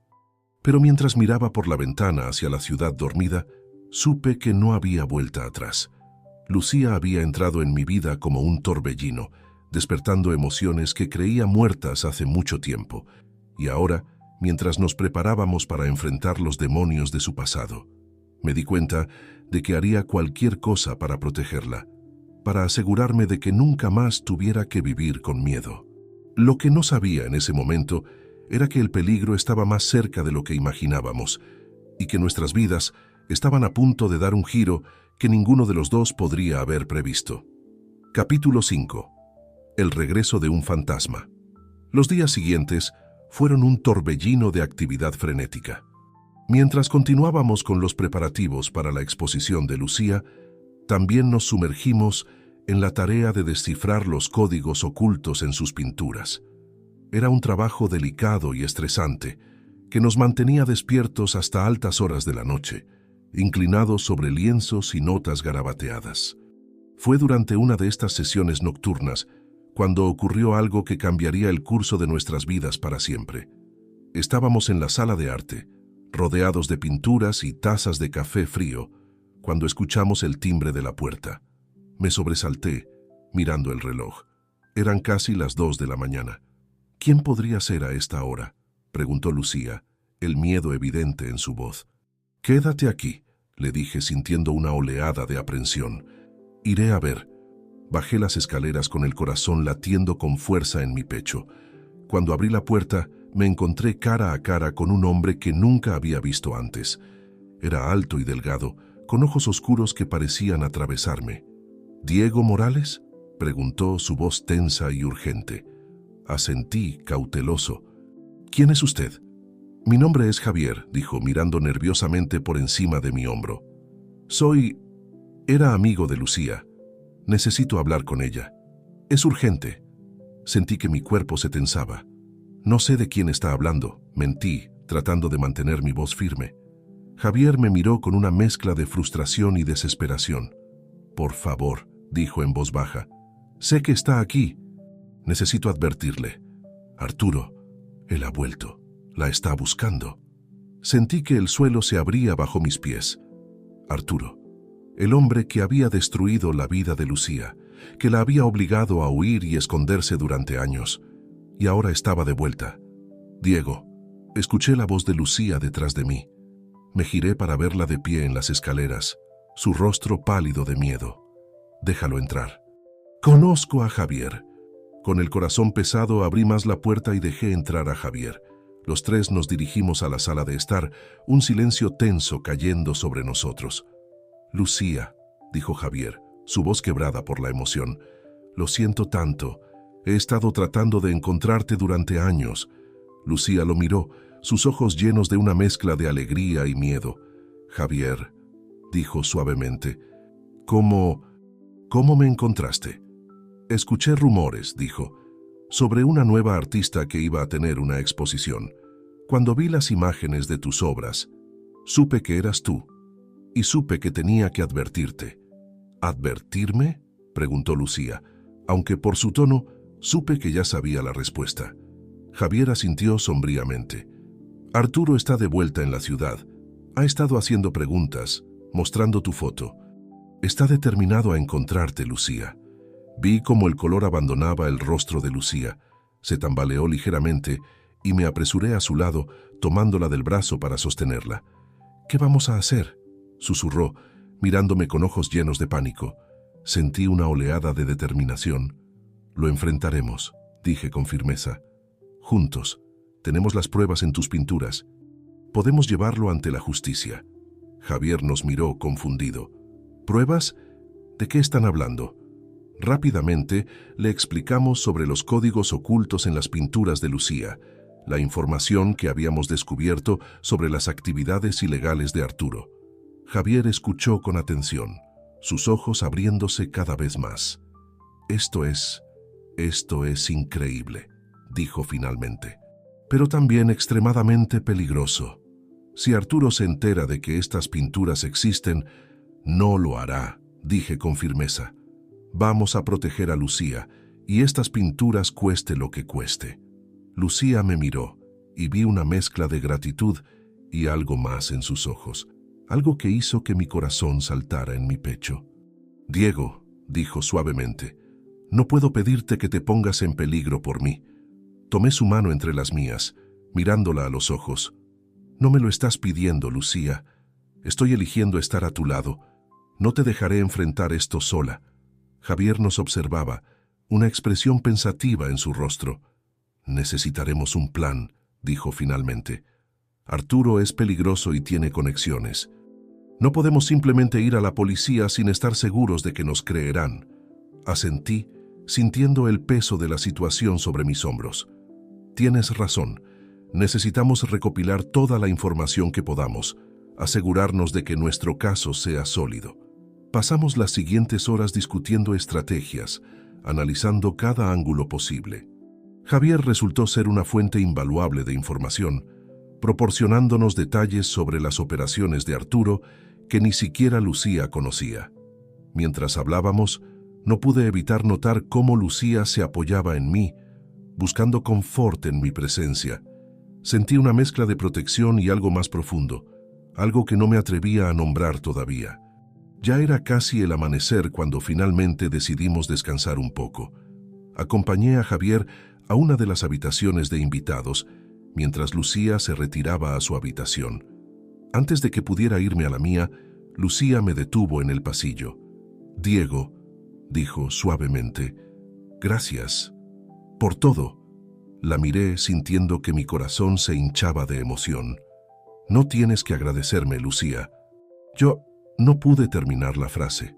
Pero mientras miraba por la ventana hacia la ciudad dormida, supe que no había vuelta atrás. Lucía había entrado en mi vida como un torbellino, despertando emociones que creía muertas hace mucho tiempo. Y ahora, mientras nos preparábamos para enfrentar los demonios de su pasado, me di cuenta de que haría cualquier cosa para protegerla, para asegurarme de que nunca más tuviera que vivir con miedo. Lo que no sabía en ese momento era que el peligro estaba más cerca de lo que imaginábamos y que nuestras vidas estaban a punto de dar un giro que ninguno de los dos podría haber previsto. Capítulo 5. El regreso de un fantasma. Los días siguientes fueron un torbellino de actividad frenética. Mientras continuábamos con los preparativos para la exposición de Lucía, también nos sumergimos en la tarea de descifrar los códigos ocultos en sus pinturas. Era un trabajo delicado y estresante, que nos mantenía despiertos hasta altas horas de la noche, inclinados sobre lienzos y notas garabateadas. Fue durante una de estas sesiones nocturnas cuando ocurrió algo que cambiaría el curso de nuestras vidas para siempre. Estábamos en la sala de arte, rodeados de pinturas y tazas de café frío, cuando escuchamos el timbre de la puerta. Me sobresalté, mirando el reloj. Eran casi las 2 de la mañana. ¿Quién podría ser a esta hora?, preguntó Lucía, el miedo evidente en su voz. Quédate aquí, le dije sintiendo una oleada de aprensión. Iré a ver. Bajé las escaleras con el corazón latiendo con fuerza en mi pecho. Cuando abrí la puerta, me encontré cara a cara con un hombre que nunca había visto antes. Era alto y delgado, con ojos oscuros que parecían atravesarme. ¿Diego Morales?, preguntó, su voz tensa y urgente. Asentí, cauteloso. ¿Quién es usted? Mi nombre es Javier, dijo, mirando nerviosamente por encima de mi hombro. Era amigo de Lucía. Necesito hablar con ella. Es urgente. Sentí que mi cuerpo se tensaba. No sé de quién está hablando, mentí, tratando de mantener mi voz firme. Javier me miró con una mezcla de frustración y desesperación. Por favor, dijo en voz baja. Sé que está aquí. Necesito advertirle. Arturo, él ha vuelto. La está buscando. Sentí que el suelo se abría bajo mis pies. Arturo, el hombre que había destruido la vida de Lucía, que la había obligado a huir y esconderse durante años, y ahora estaba de vuelta. Diego, escuché la voz de Lucía detrás de mí. Me giré para verla de pie en las escaleras, su rostro pálido de miedo. Déjalo entrar. Conozco a Javier. Con el corazón pesado abrí más la puerta y dejé entrar a Javier. Los tres nos dirigimos a la sala de estar, un silencio tenso cayendo sobre nosotros. Lucía, dijo Javier, su voz quebrada por la emoción. Lo siento tanto. He estado tratando de encontrarte durante años. Lucía lo miró, sus ojos llenos de una mezcla de alegría y miedo. Javier, dijo suavemente, ¿cómo me encontraste? Escuché rumores, dijo, sobre una nueva artista que iba a tener una exposición. Cuando vi las imágenes de tus obras, supe que eras tú, y supe que tenía que advertirte. ¿Advertirme?, preguntó Lucía, aunque por su tono supe que ya sabía la respuesta. Javier asintió sombríamente. Arturo está de vuelta en la ciudad. Ha estado haciendo preguntas, mostrando tu foto. Está determinado a encontrarte, Lucía. Vi cómo el color abandonaba el rostro de Lucía. Se tambaleó ligeramente y me apresuré a su lado, tomándola del brazo para sostenerla. ¿Qué vamos a hacer?, susurró, mirándome con ojos llenos de pánico. Sentí una oleada de determinación. Lo enfrentaremos, dije con firmeza. Juntos. Tenemos las pruebas en tus pinturas. Podemos llevarlo ante la justicia. Javier nos miró confundido. ¿Pruebas? ¿De qué están hablando? Rápidamente le explicamos sobre los códigos ocultos en las pinturas de Lucía, la información que habíamos descubierto sobre las actividades ilegales de Arturo. Javier escuchó con atención, sus ojos abriéndose cada vez más. Esto es increíble, dijo finalmente, pero también extremadamente peligroso. Si Arturo se entera de que estas pinturas existen, no lo hará, dije con firmeza. Vamos a proteger a Lucía, y estas pinturas cueste lo que cueste. Lucía me miró, y vi una mezcla de gratitud y algo más en sus ojos, algo que hizo que mi corazón saltara en mi pecho. Diego, dijo suavemente, no puedo pedirte que te pongas en peligro por mí. Tomé su mano entre las mías, mirándola a los ojos. No me lo estás pidiendo, Lucía. Estoy eligiendo estar a tu lado. No te dejaré enfrentar esto sola. Javier nos observaba, una expresión pensativa en su rostro. Necesitaremos un plan, dijo finalmente. Arturo es peligroso y tiene conexiones. No podemos simplemente ir a la policía sin estar seguros de que nos creerán. Asentí, sintiendo el peso de la situación sobre mis hombros. Tienes razón. Necesitamos recopilar toda la información que podamos, asegurarnos de que nuestro caso sea sólido. Pasamos las siguientes horas discutiendo estrategias, analizando cada ángulo posible. Javier resultó ser una fuente invaluable de información, proporcionándonos detalles sobre las operaciones de Arturo que ni siquiera Lucía conocía. Mientras hablábamos, no pude evitar notar cómo Lucía se apoyaba en mí, buscando confort en mi presencia. Sentí una mezcla de protección y algo más profundo, algo que no me atrevía a nombrar todavía. Ya era casi el amanecer cuando finalmente decidimos descansar un poco. Acompañé a Javier a una de las habitaciones de invitados, mientras Lucía se retiraba a su habitación. Antes de que pudiera irme a la mía, Lucía me detuvo en el pasillo. Diego, dijo suavemente, gracias por todo. La miré sintiendo que mi corazón se hinchaba de emoción. No tienes que agradecerme, Lucía. Yo no pude terminar la frase.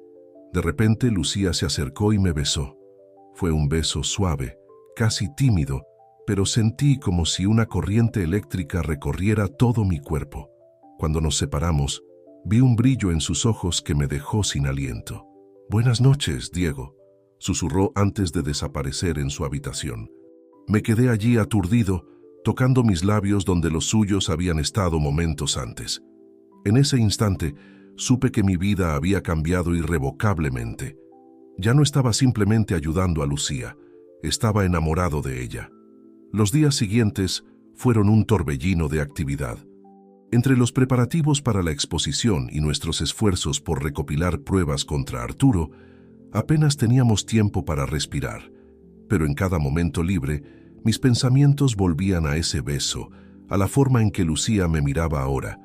De repente Lucía se acercó y me besó. Fue un beso suave, casi tímido, pero sentí como si una corriente eléctrica recorriera todo mi cuerpo. Cuando nos separamos, vi un brillo en sus ojos que me dejó sin aliento. Buenas noches, Diego. susurró antes de desaparecer en su habitación. Me quedé allí aturdido, tocando mis labios donde los suyos habían estado momentos antes. En ese instante, supe que mi vida había cambiado irrevocablemente. Ya no estaba simplemente ayudando a Lucía, estaba enamorado de ella. Los días siguientes fueron un torbellino de actividad. Entre los preparativos para la exposición y nuestros esfuerzos por recopilar pruebas contra Arturo, apenas teníamos tiempo para respirar, pero en cada momento libre, mis pensamientos volvían a ese beso, a la forma en que Lucía me miraba ahora,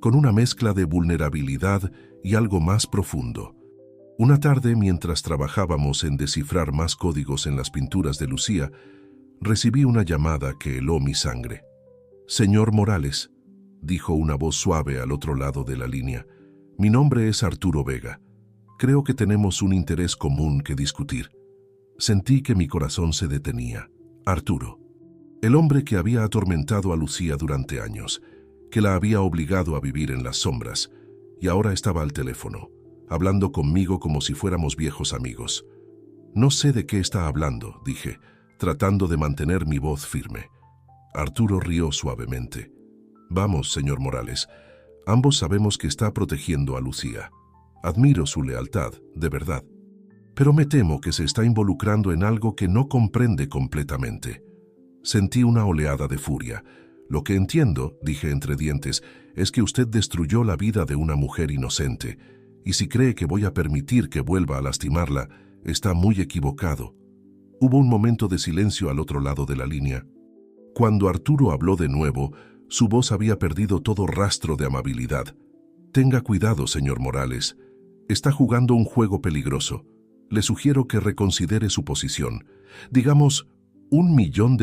con una mezcla de vulnerabilidad y algo más profundo. Una tarde, mientras trabajábamos en descifrar más códigos en las pinturas de Lucía, recibí una llamada que heló mi sangre. «Señor Morales», dijo una voz suave al otro lado de la línea, «mi nombre es Arturo Vega. Creo que tenemos un interés común que discutir». Sentí que mi corazón se detenía. Arturo, el hombre que había atormentado a Lucía durante años, que la había obligado a vivir en las sombras, y ahora estaba al teléfono, hablando conmigo como si fuéramos viejos amigos. «No sé de qué está hablando», dije, tratando de mantener mi voz firme. Arturo rió suavemente. «Vamos, señor Morales, ambos sabemos que está protegiendo a Lucía. Admiro su lealtad, de verdad. Pero me temo que se está involucrando en algo que no comprende completamente». Sentí una oleada de furia. «Lo que entiendo», dije entre dientes, «es que usted destruyó la vida de una mujer inocente, y si cree que voy a permitir que vuelva a lastimarla, está muy equivocado». Hubo un momento de silencio al otro lado de la línea. Cuando Arturo habló de nuevo, su voz había perdido todo rastro de amabilidad. «Tenga cuidado, señor Morales. Está jugando un juego peligroso. Le sugiero que reconsidere su posición. Digamos, $1 millón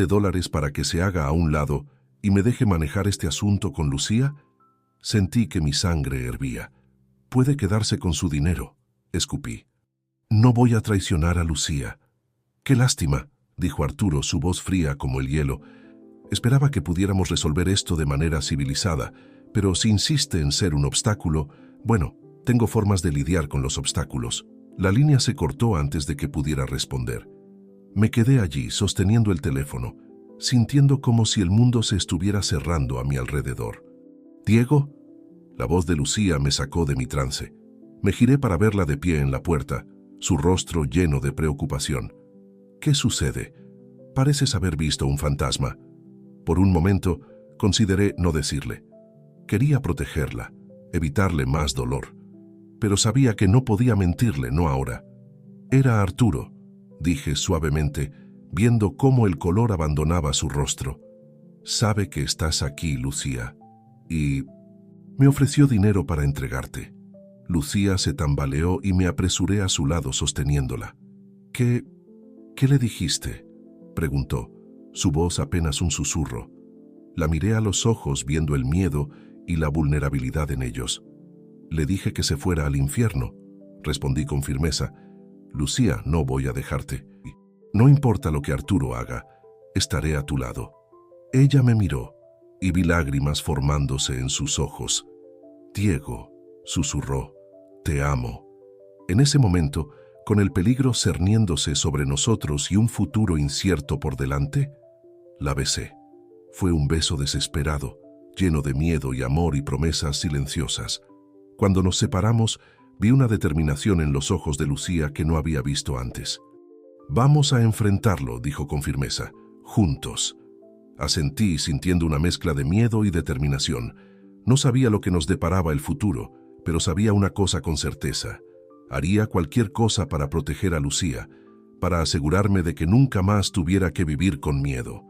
para que se haga a un lado y me deje manejar este asunto con Lucía». Sentí que mi sangre hervía. «Puede quedarse con su dinero», escupí. «No voy a traicionar a Lucía». «Qué lástima», dijo Arturo, su voz fría como el hielo. «Esperaba que pudiéramos resolver esto de manera civilizada, pero si insiste en ser un obstáculo, bueno, tengo formas de lidiar con los obstáculos». La línea se cortó antes de que pudiera responder. Me quedé allí, sosteniendo el teléfono, sintiendo como si el mundo se estuviera cerrando a mi alrededor. «¿Diego?». La voz de Lucía me sacó de mi trance. Me giré para verla de pie en la puerta, su rostro lleno de preocupación. «¿Qué sucede? Pareces haber visto un fantasma». Por un momento, consideré no decirle. Quería protegerla, evitarle más dolor. Pero sabía que no podía mentirle, no ahora. «Era Arturo», dije suavemente, viendo cómo el color abandonaba su rostro. «Sabe que estás aquí, Lucía, y me ofreció dinero para entregarte». Lucía se tambaleó y me apresuré a su lado sosteniéndola. «¿Qué le dijiste?», preguntó, su voz apenas un susurro. La miré a los ojos viendo el miedo y la vulnerabilidad en ellos. «Le dije que se fuera al infierno», respondí con firmeza. «Lucía, no voy a dejarte. No importa lo que Arturo haga, estaré a tu lado». Ella me miró y vi lágrimas formándose en sus ojos. «Diego», susurró, «te amo». En ese momento, con el peligro cerniéndose sobre nosotros y un futuro incierto por delante, la besé. Fue un beso desesperado, lleno de miedo y amor y promesas silenciosas. Cuando nos separamos, vi una determinación en los ojos de Lucía que no había visto antes. «Vamos a enfrentarlo», dijo con firmeza, «juntos». Asentí, sintiendo una mezcla de miedo y determinación. No sabía lo que nos deparaba el futuro, pero sabía una cosa con certeza. Haría cualquier cosa para proteger a Lucía, para asegurarme de que nunca más tuviera que vivir con miedo.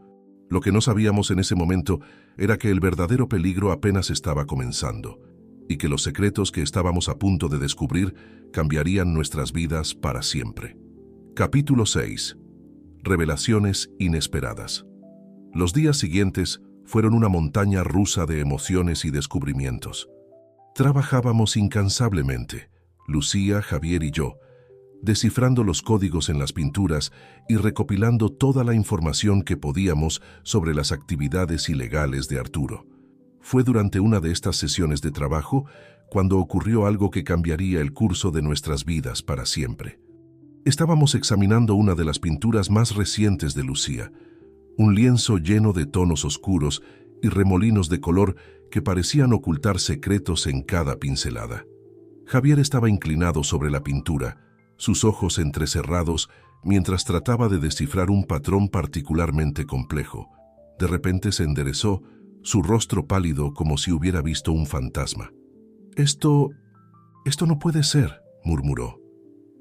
Lo que no sabíamos en ese momento era que el verdadero peligro apenas estaba comenzando, y que los secretos que estábamos a punto de descubrir cambiarían nuestras vidas para siempre. Capítulo 6. Revelaciones inesperadas. Los días siguientes fueron una montaña rusa de emociones y descubrimientos. Trabajábamos incansablemente, Lucía, Javier y yo, descifrando los códigos en las pinturas y recopilando toda la información que podíamos sobre las actividades ilegales de Arturo. Fue durante una de estas sesiones de trabajo cuando ocurrió algo que cambiaría el curso de nuestras vidas para siempre. Estábamos examinando una de las pinturas más recientes de Lucía, un lienzo lleno de tonos oscuros y remolinos de color que parecían ocultar secretos en cada pincelada. Javier estaba inclinado sobre la pintura, sus ojos entrecerrados, mientras trataba de descifrar un patrón particularmente complejo. De repente se enderezó, su rostro pálido como si hubiera visto un fantasma. Esto no puede ser», murmuró.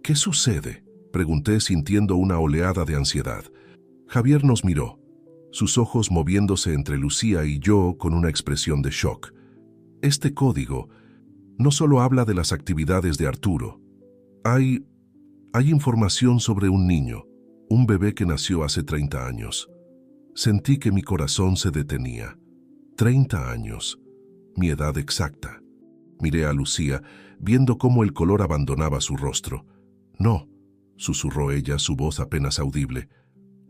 «¿Qué sucede?», pregunté sintiendo una oleada de ansiedad. Javier nos miró, sus ojos moviéndose entre Lucía y yo con una expresión de shock. «Este código no solo habla de las actividades de Arturo. Hay información sobre un niño, un bebé que nació hace 30 años. Sentí que mi corazón se detenía. 30 años, mi edad exacta. Miré a Lucía, viendo cómo el color abandonaba su rostro. «No», susurró ella, su voz apenas audible.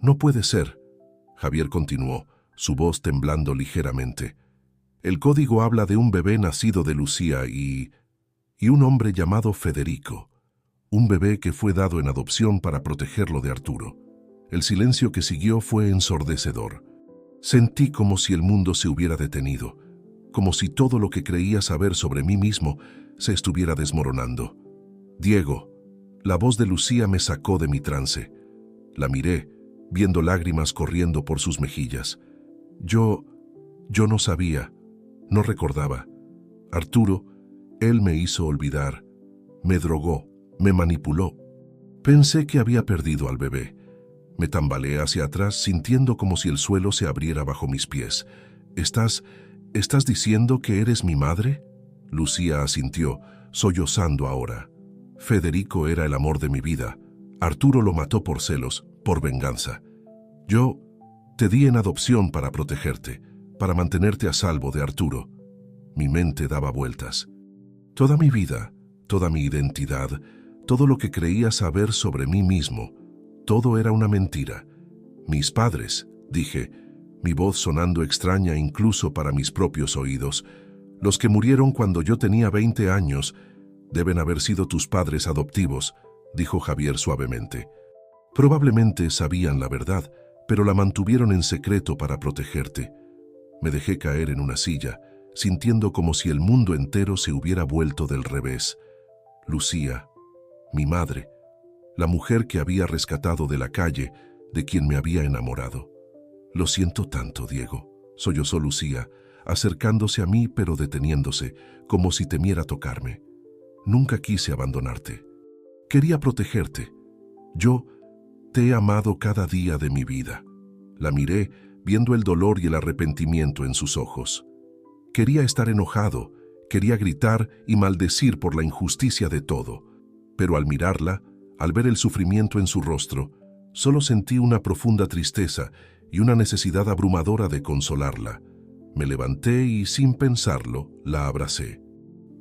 «No puede ser». Javier continuó, su voz temblando ligeramente. «El código habla de un bebé nacido de Lucía y un hombre llamado Federico. Un bebé que fue dado en adopción para protegerlo de Arturo». El silencio que siguió fue ensordecedor. Sentí como si el mundo se hubiera detenido, como si todo lo que creía saber sobre mí mismo se estuviera desmoronando. «Diego», la voz de Lucía me sacó de mi trance. La miré, viendo lágrimas corriendo por sus mejillas. Yo no sabía, no recordaba. Arturo, él me hizo olvidar, me drogó, me manipuló. Pensé que había perdido al bebé. Me tambaleé hacia atrás, sintiendo como si el suelo se abriera bajo mis pies. ¿Estás diciendo que eres mi madre?» Lucía asintió, sollozando ahora. «Federico era el amor de mi vida. Arturo lo mató por celos, por venganza. Yo te di en adopción para protegerte, para mantenerte a salvo de Arturo». Mi mente daba vueltas. Toda mi vida, toda mi identidad, todo lo que creía saber sobre mí mismo, todo era una mentira. «Mis padres», dije, mi voz sonando extraña incluso para mis propios oídos, «los que murieron cuando yo tenía 20 años, deben haber sido tus padres adoptivos», dijo Javier suavemente. «Probablemente sabían la verdad, pero la mantuvieron en secreto para protegerte». Me dejé caer en una silla, sintiendo como si el mundo entero se hubiera vuelto del revés. Lucía, mi madre, la mujer que había rescatado de la calle, de quien me había enamorado. «Lo siento tanto, Diego», sollozó Lucía, acercándose a mí pero deteniéndose, como si temiera tocarme. «Nunca quise abandonarte. Quería protegerte. Yo te he amado cada día de mi vida». La miré, viendo el dolor y el arrepentimiento en sus ojos. Quería estar enojado, quería gritar y maldecir por la injusticia de todo, pero al mirarla, al ver el sufrimiento en su rostro, solo sentí una profunda tristeza y una necesidad abrumadora de consolarla. Me levanté y, sin pensarlo, la abracé.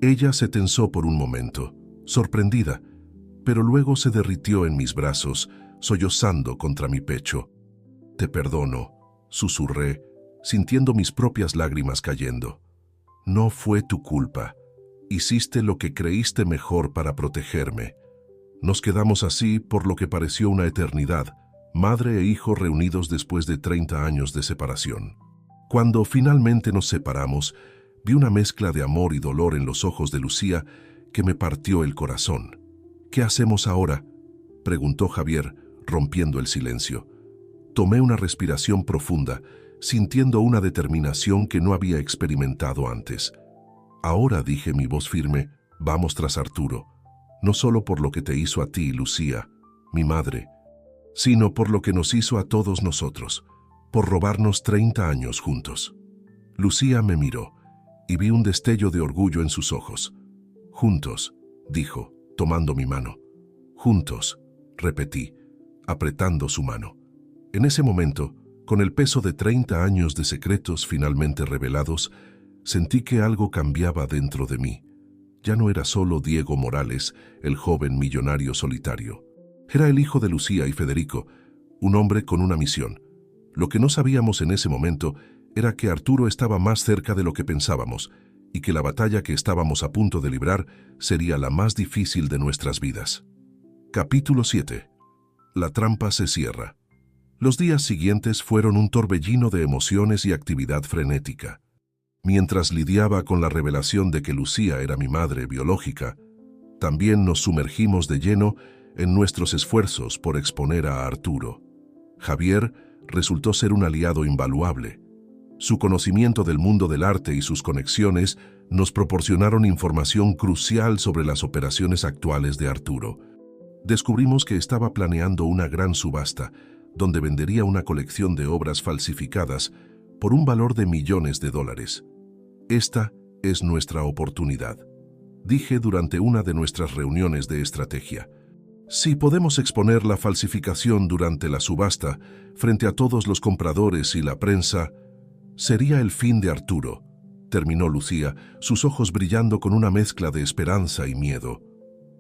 Ella se tensó por un momento, sorprendida, pero luego se derritió en mis brazos, sollozando contra mi pecho. «Te perdono», susurré, sintiendo mis propias lágrimas cayendo. «No fue tu culpa. Hiciste lo que creíste mejor para protegerme». Nos quedamos así por lo que pareció una eternidad, madre e hijo reunidos después de 30 años de separación. Cuando finalmente nos separamos, vi una mezcla de amor y dolor en los ojos de Lucía que me partió el corazón. «¿Qué hacemos ahora?», preguntó Javier, rompiendo el silencio. Tomé una respiración profunda, sintiendo una determinación que no había experimentado antes. «Ahora», dije, mi voz firme, «vamos tras Arturo. No solo por lo que te hizo a ti, Lucía, mi madre, sino por lo que nos hizo a todos nosotros, por robarnos 30 años juntos». Lucía me miró y vi un destello de orgullo en sus ojos. «Juntos», dijo, tomando mi mano. «Juntos», repetí, apretando su mano. En ese momento, con el peso de 30 años de secretos finalmente revelados, sentí que algo cambiaba dentro de mí. Ya no era solo Diego Morales, el joven millonario solitario. Era el hijo de Lucía y Federico, un hombre con una misión. Lo que no sabíamos en ese momento era que Arturo estaba más cerca de lo que pensábamos y que la batalla que estábamos a punto de librar sería la más difícil de nuestras vidas. Capítulo 7. La trampa se cierra. Los días siguientes fueron un torbellino de emociones y actividad frenética. Mientras lidiaba con la revelación de que Lucía era mi madre biológica, también nos sumergimos de lleno en nuestros esfuerzos por exponer a Arturo. Javier resultó ser un aliado invaluable. Su conocimiento del mundo del arte y sus conexiones nos proporcionaron información crucial sobre las operaciones actuales de Arturo. Descubrimos que estaba planeando una gran subasta, donde vendería una colección de obras falsificadas por un valor de millones de dólares. Esta es nuestra oportunidad, dije durante una de nuestras reuniones de estrategia. Si podemos exponer la falsificación durante la subasta frente a todos los compradores y la prensa, sería el fin de Arturo, terminó Lucía, sus ojos brillando con una mezcla de esperanza y miedo.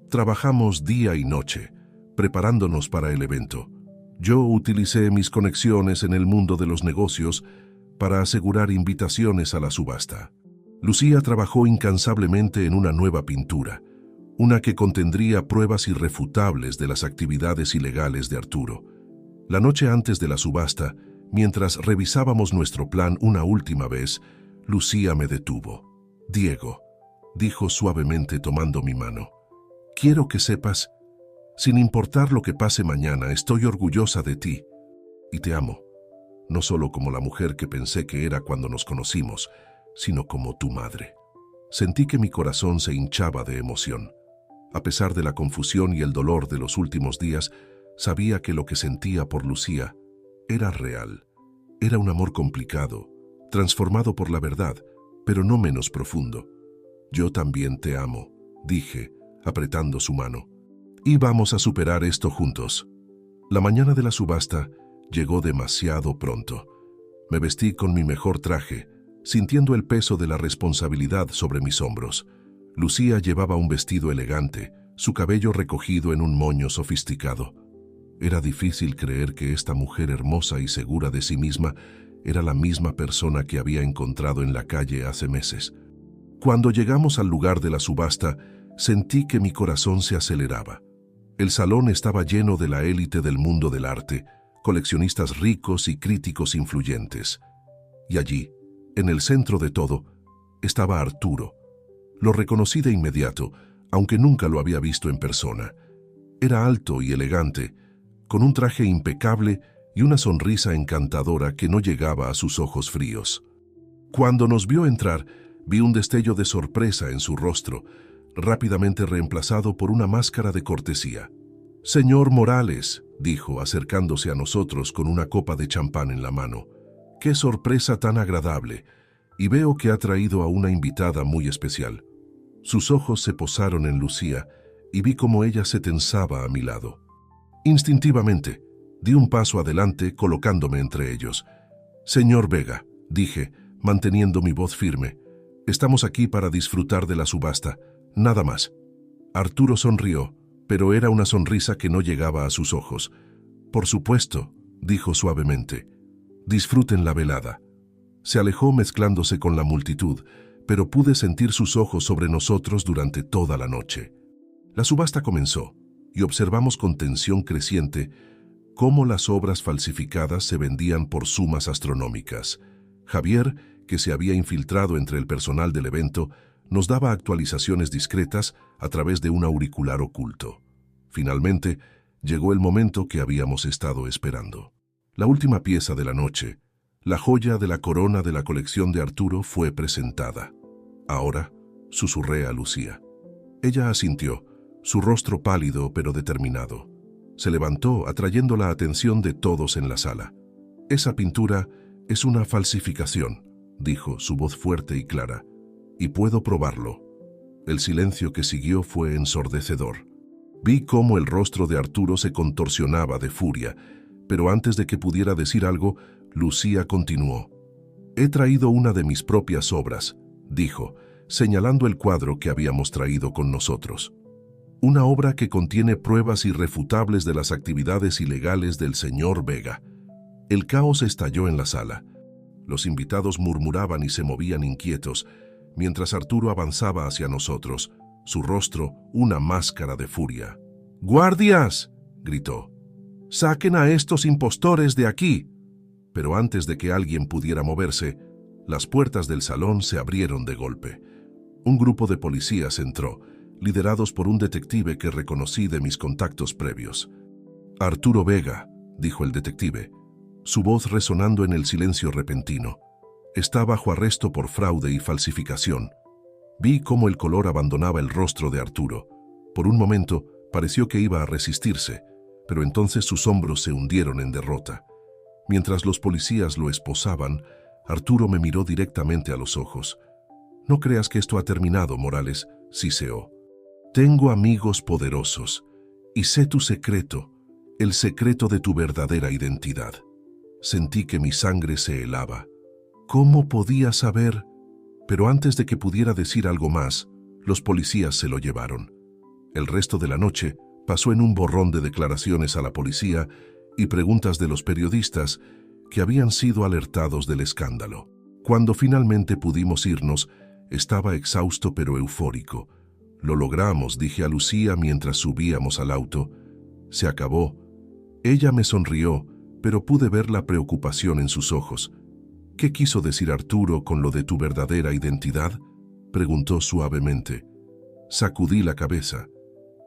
Trabajamos día y noche, preparándonos para el evento. Yo utilicé mis conexiones en el mundo de los negocios para asegurar invitaciones a la subasta. Lucía trabajó incansablemente en una nueva pintura, una que contendría pruebas irrefutables de las actividades ilegales de Arturo. La noche antes de la subasta, mientras revisábamos nuestro plan una última vez, Lucía me detuvo. «Diego», dijo suavemente tomando mi mano, «quiero que sepas, sin importar lo que pase mañana, estoy orgullosa de ti y te amo, no solo como la mujer que pensé que era cuando nos conocimos, sino como tu madre». Sentí que mi corazón se hinchaba de emoción. A pesar de la confusión y el dolor de los últimos días, sabía que lo que sentía por Lucía era real. Era un amor complicado, transformado por la verdad, pero no menos profundo. «Yo también te amo», dije, apretando su mano. «Y vamos a superar esto juntos». La mañana de la subasta llegó demasiado pronto. Me vestí con mi mejor traje, sintiendo el peso de la responsabilidad sobre mis hombros. Lucía llevaba un vestido elegante, su cabello recogido en un moño sofisticado. Era difícil creer que esta mujer hermosa y segura de sí misma era la misma persona que había encontrado en la calle hace meses. Cuando llegamos al lugar de la subasta, sentí que mi corazón se aceleraba. El salón estaba lleno de la élite del mundo del arte, coleccionistas ricos y críticos influyentes. Y allí, en el centro de todo, estaba Arturo. Lo reconocí de inmediato, aunque nunca lo había visto en persona. Era alto y elegante, con un traje impecable y una sonrisa encantadora que no llegaba a sus ojos fríos. Cuando nos vio entrar, vi un destello de sorpresa en su rostro, rápidamente reemplazado por una máscara de cortesía. «Señor Morales», dijo, acercándose a nosotros con una copa de champán en la mano, «qué sorpresa tan agradable, y veo que ha traído a una invitada muy especial». Sus ojos se posaron en Lucía y vi cómo ella se tensaba a mi lado. Instintivamente, di un paso adelante colocándome entre ellos. «Señor Vega», dije, manteniendo mi voz firme, «estamos aquí para disfrutar de la subasta, nada más». Arturo sonrió, pero era una sonrisa que no llegaba a sus ojos. «Por supuesto», dijo suavemente, «disfruten la velada». Se alejó mezclándose con la multitud, pero pude sentir sus ojos sobre nosotros durante toda la noche. La subasta comenzó, y observamos con tensión creciente cómo las obras falsificadas se vendían por sumas astronómicas. Javier, que se había infiltrado entre el personal del evento, nos daba actualizaciones discretas a través de un auricular oculto. Finalmente, llegó el momento que habíamos estado esperando. La última pieza de la noche, la joya de la corona de la colección de Arturo, fue presentada. «Ahora», susurré a Lucía. Ella asintió, su rostro pálido pero determinado. Se levantó, atrayendo la atención de todos en la sala. «Esa pintura es una falsificación», dijo, su voz fuerte y clara, «y puedo probarlo». El silencio que siguió fue ensordecedor. Vi cómo el rostro de Arturo se contorsionaba de furia, pero antes de que pudiera decir algo, Lucía continuó. «He traído una de mis propias obras», dijo, señalando el cuadro que habíamos traído con nosotros. «Una obra que contiene pruebas irrefutables de las actividades ilegales del señor Vega». El caos estalló en la sala. Los invitados murmuraban y se movían inquietos, mientras Arturo avanzaba hacia nosotros, su rostro una máscara de furia. ¡Guardias!, gritó. ¡Saquen a estos impostores de aquí! Pero antes de que alguien pudiera moverse, las puertas del salón se abrieron de golpe. Un grupo de policías entró, liderados por un detective que reconocí de mis contactos previos. «Arturo Vega», dijo el detective, su voz resonando en el silencio repentino. «Está bajo arresto por fraude y falsificación». Vi cómo el color abandonaba el rostro de Arturo. Por un momento pareció que iba a resistirse, pero entonces sus hombros se hundieron en derrota. Mientras los policías lo esposaban, Arturo me miró directamente a los ojos. «No creas que esto ha terminado, Morales», siseó. «Tengo amigos poderosos y sé tu secreto, el secreto de tu verdadera identidad». Sentí que mi sangre se helaba. ¿Cómo podía saber? Pero antes de que pudiera decir algo más, los policías se lo llevaron. El resto de la noche pasó en un borrón de declaraciones a la policía y preguntas de los periodistas que habían sido alertados del escándalo. Cuando finalmente pudimos irnos, estaba exhausto pero eufórico. «Lo logramos», dije a Lucía mientras subíamos al auto. «Se acabó». Ella me sonrió, pero pude ver la preocupación en sus ojos. «¿Qué quiso decir Arturo con lo de tu verdadera identidad?», preguntó suavemente. Sacudí la cabeza.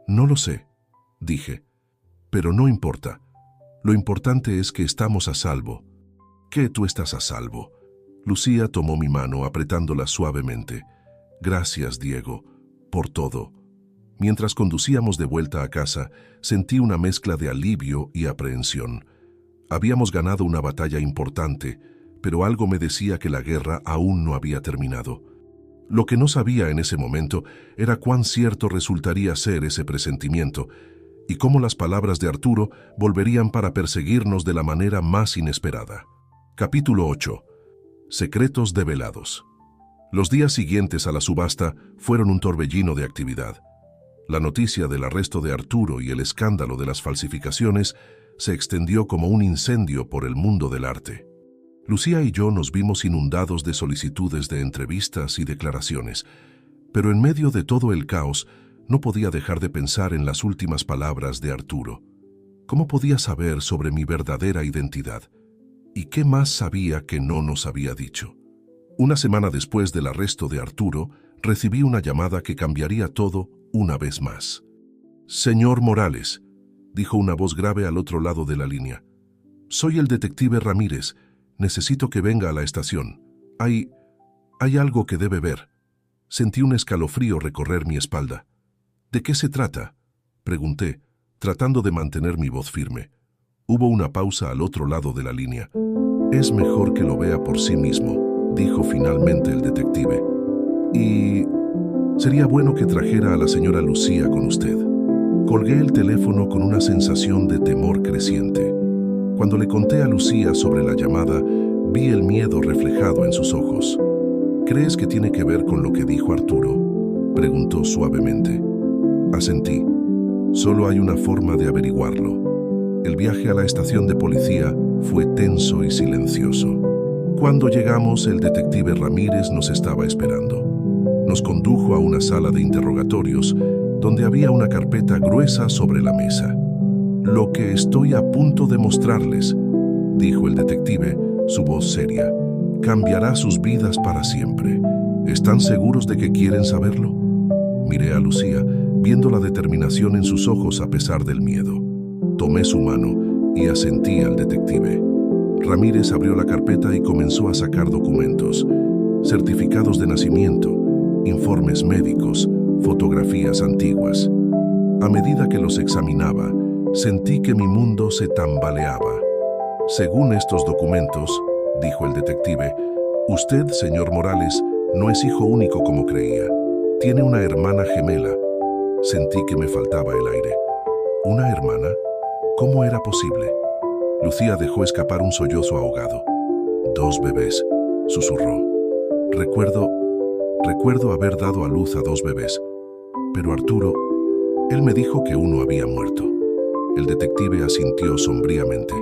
«No lo sé», dije. «Pero no importa. Lo importante es que estamos a salvo». «¿Qué tú estás a salvo?». Lucía tomó mi mano apretándola suavemente. «Gracias, Diego, por todo». Mientras conducíamos de vuelta a casa, sentí una mezcla de alivio y aprehensión. Habíamos ganado una batalla importante, pero algo me decía que la guerra aún no había terminado. Lo que no sabía en ese momento era cuán cierto resultaría ser ese presentimiento y cómo las palabras de Arturo volverían para perseguirnos de la manera más inesperada. Capítulo 8. Secretos develados. Los días siguientes a la subasta fueron un torbellino de actividad. La noticia del arresto de Arturo y el escándalo de las falsificaciones se extendió como un incendio por el mundo del arte. Lucía y yo nos vimos inundados de solicitudes de entrevistas y declaraciones, pero en medio de todo el caos no podía dejar de pensar en las últimas palabras de Arturo. ¿Cómo podía saber sobre mi verdadera identidad? ¿Y qué más sabía que no nos había dicho? Una semana después del arresto de Arturo, recibí una llamada que cambiaría todo una vez más. «Señor Morales», dijo una voz grave al otro lado de la línea. «Soy el detective Ramírez. Necesito que venga a la estación. Hay algo que debe ver». Sentí un escalofrío recorrer mi espalda. «¿De qué se trata?», pregunté, tratando de mantener mi voz firme. Hubo una pausa al otro lado de la línea. «Es mejor que lo vea por sí mismo», dijo finalmente el detective. «Y sería bueno que trajera a la señora Lucía con usted». Colgué el teléfono con una sensación de temor creciente. Cuando le conté a Lucía sobre la llamada, vi el miedo reflejado en sus ojos. «¿Crees que tiene que ver con lo que dijo Arturo?», preguntó suavemente. Asentí. «Solo hay una forma de averiguarlo». El viaje a la estación de policía fue tenso y silencioso. Cuando llegamos, el detective Ramírez nos estaba esperando. Nos condujo a una sala de interrogatorios donde había una carpeta gruesa sobre la mesa. «Lo que estoy a punto de mostrarles», dijo el detective, su voz seria, «cambiará sus vidas para siempre. ¿Están seguros de que quieren saberlo?». Miré a Lucía, viendo la determinación en sus ojos a pesar del miedo. Tomé su mano y asentí al detective. Ramírez abrió la carpeta y comenzó a sacar documentos, certificados de nacimiento, informes médicos, fotografías antiguas. A medida que los examinaba, sentí que mi mundo se tambaleaba. «Según estos documentos», dijo el detective, «usted, señor Morales, no es hijo único como creía. Tiene una hermana gemela». Sentí que me faltaba el aire. ¿Una hermana? ¿Cómo era posible? Lucía dejó escapar un sollozo ahogado. «2 bebés», susurró. Recuerdo haber dado a luz a 2 bebés. Pero Arturo, él me dijo que uno había muerto». El detective asintió sombríamente.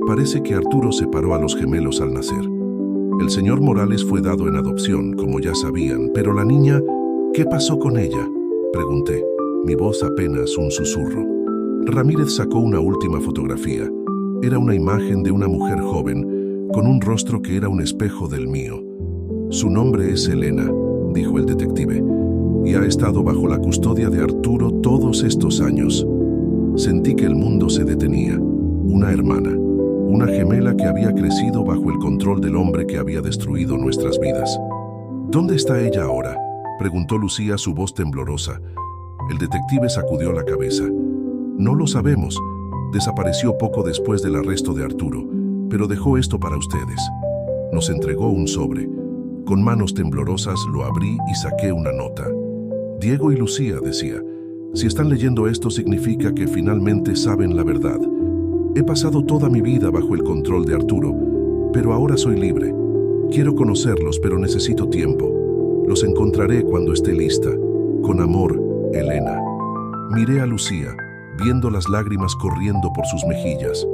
«Parece que Arturo separó a los gemelos al nacer. El señor Morales fue dado en adopción, como ya sabían, pero la niña, ¿qué pasó con ella?», pregunté, mi voz apenas un susurro. Ramírez sacó una última fotografía. Era una imagen de una mujer joven, con un rostro que era un espejo del mío. Su nombre es Elena, dijo el detective, y ha estado bajo la custodia de Arturo todos estos años. Sentí que el mundo se detenía. Una hermana, una gemela que había crecido bajo el control del hombre que había destruido nuestras vidas. ¿Dónde está ella ahora?, preguntó Lucía, su voz temblorosa. El detective sacudió la cabeza. No lo sabemos. Desapareció poco después del arresto de Arturo, pero dejó esto para ustedes. Nos entregó un sobre. Con manos temblorosas lo abrí y saqué una nota. Diego y Lucía, decía. Si están leyendo esto significa que finalmente saben la verdad. He pasado toda mi vida bajo el control de Arturo, pero ahora soy libre. Quiero conocerlos, pero necesito tiempo. Los encontraré cuando esté lista. Con amor, Elena. Miré a Lucía, viendo las lágrimas corriendo por sus mejillas.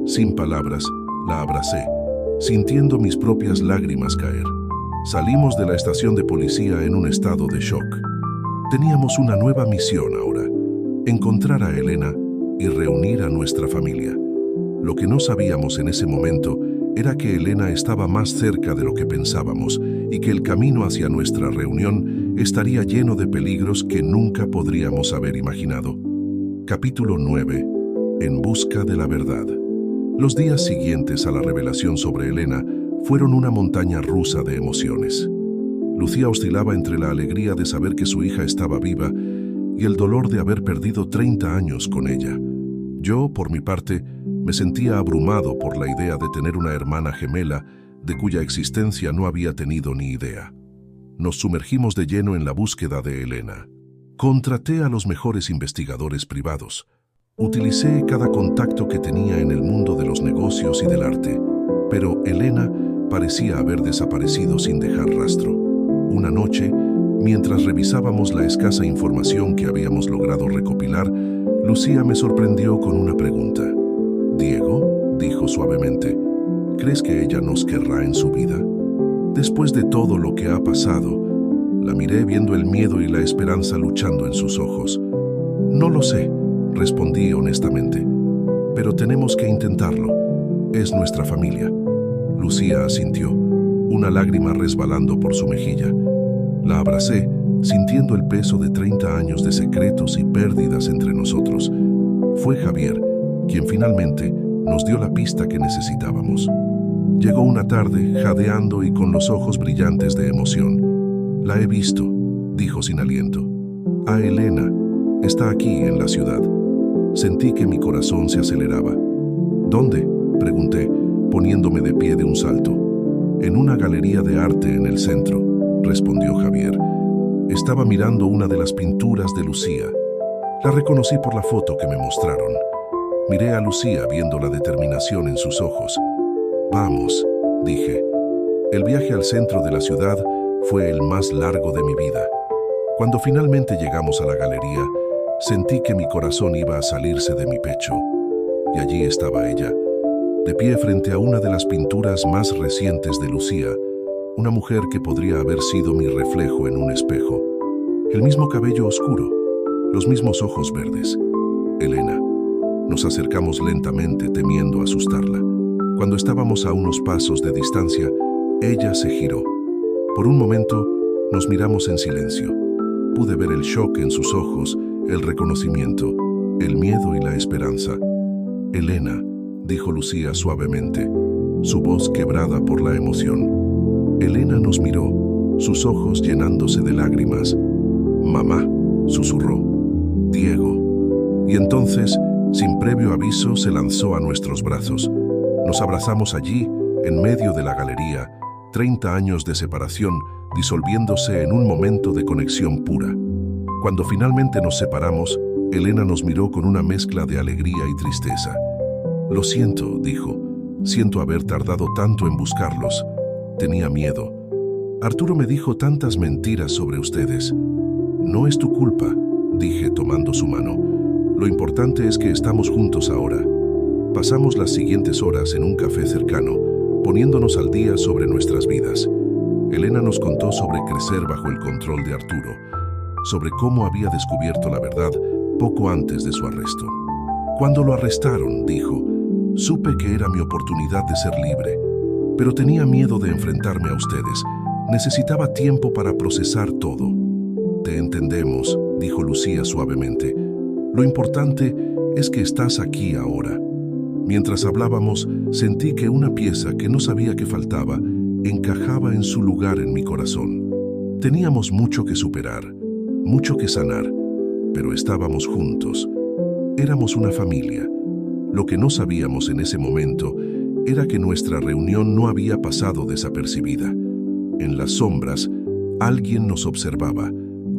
Sin palabras, la abracé, sintiendo mis propias lágrimas caer. Salimos de la estación de policía en un estado de shock. Teníamos una nueva misión ahora: encontrar a Elena y reunir a nuestra familia. Lo que no sabíamos en ese momento era que Elena estaba más cerca de lo que pensábamos y que el camino hacia nuestra reunión estaría lleno de peligros que nunca podríamos haber imaginado. Capítulo 9. En busca de la verdad. Los días siguientes a la revelación sobre Elena fueron una montaña rusa de emociones. Lucía oscilaba entre la alegría de saber que su hija estaba viva y el dolor de haber perdido 30 años con ella. Yo, por mi parte, me sentía abrumado por la idea de tener una hermana gemela de cuya existencia no había tenido ni idea. Nos sumergimos de lleno en la búsqueda de Elena. Contraté a los mejores investigadores privados. Utilicé cada contacto que tenía en el mundo de los negocios y del arte, pero Elena parecía haber desaparecido sin dejar rastro. Una noche, mientras revisábamos la escasa información que habíamos logrado recopilar, Lucía me sorprendió con una pregunta. «Diego», dijo suavemente, «¿crees que ella nos querrá en su vida? Después de todo lo que ha pasado». La miré viendo el miedo y la esperanza luchando en sus ojos. «No lo sé», respondí honestamente, «pero tenemos que intentarlo. Es nuestra familia». Lucía asintió, una lágrima resbalando por su mejilla. La abracé, sintiendo el peso de 30 años de secretos y pérdidas entre nosotros. Fue Javier quien finalmente nos dio la pista que necesitábamos. Llegó una tarde, jadeando y con los ojos brillantes de emoción. «La he visto», dijo sin aliento. «A Elena. Está aquí, en la ciudad». Sentí que mi corazón se aceleraba. «¿Dónde?», pregunté, poniéndome de pie de un salto. «En una galería de arte en el centro», respondió Javier. Estaba mirando una de las pinturas de Lucía. La reconocí por la foto que me mostraron. Miré a Lucía viendo la determinación en sus ojos. «Vamos», dije. El viaje al centro de la ciudad fue el más largo de mi vida. Cuando finalmente llegamos a la galería, sentí que mi corazón iba a salirse de mi pecho. Y allí estaba ella, de pie frente a una de las pinturas más recientes de Lucía, una mujer que podría haber sido mi reflejo en un espejo. El mismo cabello oscuro, los mismos ojos verdes. Elena. Nos acercamos lentamente, temiendo asustarla. Cuando estábamos a unos pasos de distancia, ella se giró. Por un momento, nos miramos en silencio. Pude ver el shock en sus ojos, el reconocimiento, el miedo y la esperanza. «Elena», dijo Lucía suavemente, su voz quebrada por la emoción. Elena nos miró, sus ojos llenándose de lágrimas. «Mamá», susurró. «Diego». Y entonces, sin previo aviso, se lanzó a nuestros brazos. Nos abrazamos allí, en medio de la galería, 30 años de separación disolviéndose en un momento de conexión pura. Cuando finalmente nos separamos, Elena nos miró con una mezcla de alegría y tristeza. «Lo siento», dijo. «Siento haber tardado tanto en buscarlos. Tenía miedo. Arturo me dijo tantas mentiras sobre ustedes». «No es tu culpa», dije tomando su mano. «Lo importante es que estamos juntos ahora». Pasamos las siguientes horas en un café cercano, poniéndonos al día sobre nuestras vidas. Elena nos contó sobre crecer bajo el control de Arturo, sobre cómo había descubierto la verdad poco antes de su arresto. Cuando lo arrestaron, dijo, supe que era mi oportunidad de ser libre, pero tenía miedo de enfrentarme a ustedes. Necesitaba tiempo para procesar todo. Te entendemos, dijo Lucía suavemente. Lo importante es que estás aquí ahora. Mientras hablábamos, sentí que una pieza que no sabía que faltaba encajaba en su lugar en mi corazón. Teníamos mucho que superar, mucho que sanar, pero estábamos juntos. Éramos una familia. Lo que no sabíamos en ese momento era que nuestra reunión no había pasado desapercibida. En las sombras, alguien nos observaba,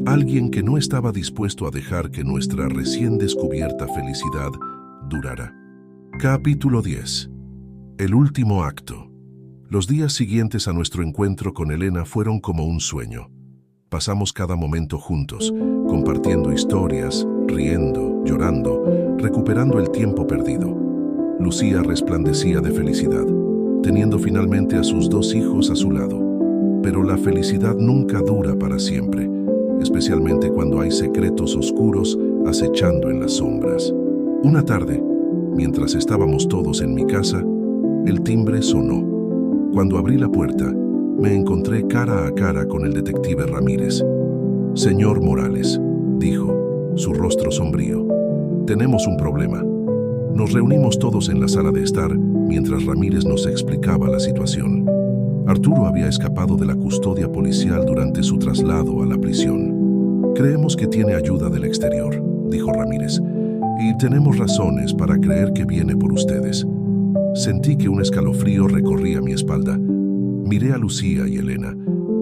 alguien que no estaba dispuesto a dejar que nuestra recién descubierta felicidad durara. Capítulo 10. El último acto. Los días siguientes a nuestro encuentro con Elena fueron como un sueño. Pasamos cada momento juntos, compartiendo historias, riendo, llorando, recuperando el tiempo perdido. Lucía resplandecía de felicidad, teniendo finalmente a sus 2 hijos a su lado. Pero la felicidad nunca dura para siempre, especialmente cuando hay secretos oscuros acechando en las sombras. Una tarde, mientras estábamos todos en mi casa, el timbre sonó. Cuando abrí la puerta, me encontré cara a cara con el detective Ramírez. «Señor Morales», dijo, su rostro sombrío, «tenemos un problema». Nos reunimos todos en la sala de estar mientras Ramírez nos explicaba la situación. Arturo había escapado de la custodia policial durante su traslado a la prisión. «Creemos que tiene ayuda del exterior», dijo Ramírez, «y tenemos razones para creer que viene por ustedes». Sentí que un escalofrío recorría mi espalda. Miré a Lucía y Elena,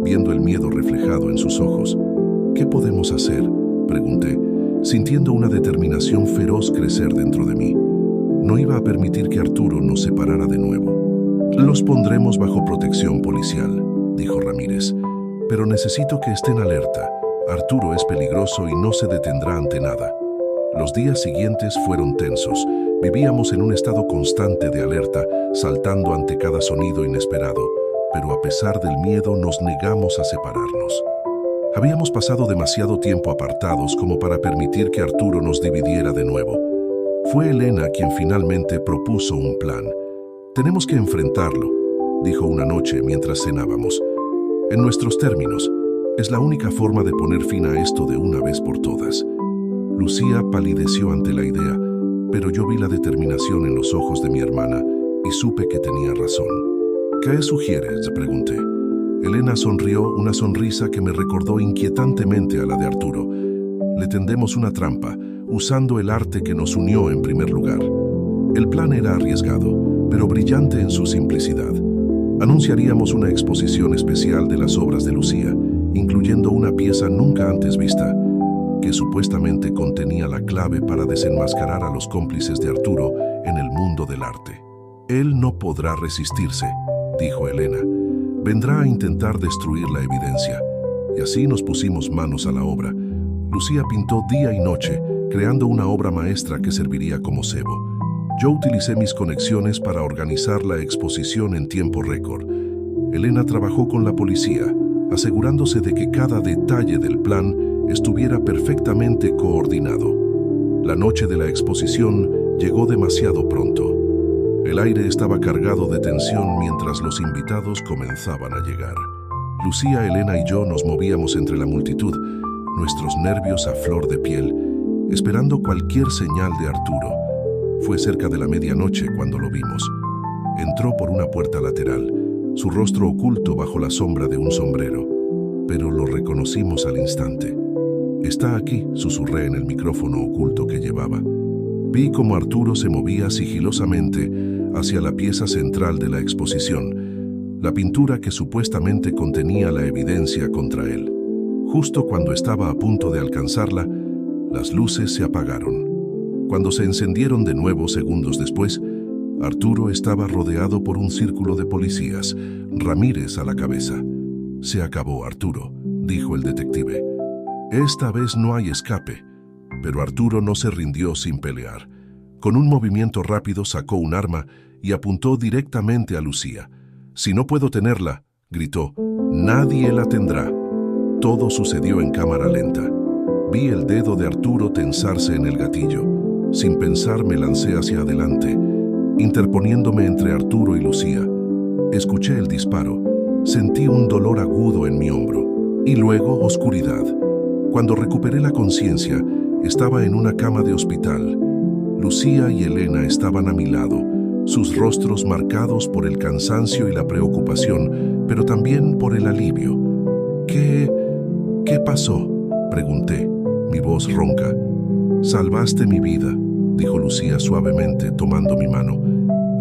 viendo el miedo reflejado en sus ojos. «¿Qué podemos hacer?», pregunté, sintiendo una determinación feroz crecer dentro de mí. No iba a permitir que Arturo nos separara de nuevo. «Los pondremos bajo protección policial», dijo Ramírez, «pero necesito que estén alerta. Arturo es peligroso y no se detendrá ante nada». Los días siguientes fueron tensos. Vivíamos en un estado constante de alerta, saltando ante cada sonido inesperado, pero a pesar del miedo nos negamos a separarnos. Habíamos pasado demasiado tiempo apartados como para permitir que Arturo nos dividiera de nuevo. Fue Elena quien finalmente propuso un plan. «Tenemos que enfrentarlo», dijo una noche mientras cenábamos. «En nuestros términos, es la única forma de poner fin a esto de una vez por todas». Lucía palideció ante la idea, pero yo vi la determinación en los ojos de mi hermana y supe que tenía razón. «¿Qué sugieres?», pregunté. Elena sonrió, una sonrisa que me recordó inquietantemente a la de Arturo. «Le tendemos una trampa, usando el arte que nos unió en primer lugar». El plan era arriesgado, pero brillante en su simplicidad. Anunciaríamos una exposición especial de las obras de Lucía, incluyendo una pieza nunca antes vista, que supuestamente contenía la clave para desenmascarar a los cómplices de Arturo en el mundo del arte. «Él no podrá resistirse», dijo Elena. «Vendrá a intentar destruir la evidencia». Y así nos pusimos manos a la obra. Lucía pintó día y noche, creando una obra maestra que serviría como cebo. Yo utilicé mis conexiones para organizar la exposición en tiempo récord. Elena trabajó con la policía, asegurándose de que cada detalle del plan estuviera perfectamente coordinado. La noche de la exposición llegó demasiado pronto. El aire estaba cargado de tensión mientras los invitados comenzaban a llegar. Lucía, Elena y yo nos movíamos entre la multitud, nuestros nervios a flor de piel, esperando cualquier señal de Arturo. Fue cerca de la medianoche cuando lo vimos. Entró por una puerta lateral, su rostro oculto bajo la sombra de un sombrero, pero lo reconocimos al instante. «Está aquí», susurré en el micrófono oculto que llevaba. Vi cómo Arturo se movía sigilosamente hacia la pieza central de la exposición, la pintura que supuestamente contenía la evidencia contra él. Justo cuando estaba a punto de alcanzarla, las luces se apagaron. Cuando se encendieron de nuevo segundos después, Arturo estaba rodeado por un círculo de policías, Ramírez a la cabeza. «Se acabó, Arturo», dijo el detective. «Esta vez no hay escape». Pero Arturo no se rindió sin pelear. Con un movimiento rápido sacó un arma y apuntó directamente a Lucía. «Si no puedo tenerla», gritó, «nadie la tendrá». Todo sucedió en cámara lenta. Vi el dedo de Arturo tensarse en el gatillo. Sin pensar me lancé hacia adelante, interponiéndome entre Arturo y Lucía. Escuché el disparo, sentí un dolor agudo en mi hombro y luego oscuridad. Cuando recuperé la conciencia, estaba en una cama de hospital. Lucía y Elena estaban a mi lado, sus rostros marcados por el cansancio y la preocupación, pero también por el alivio. ¿Qué pasó?, pregunté, mi voz ronca. «Salvaste mi vida», dijo Lucía suavemente, tomando mi mano.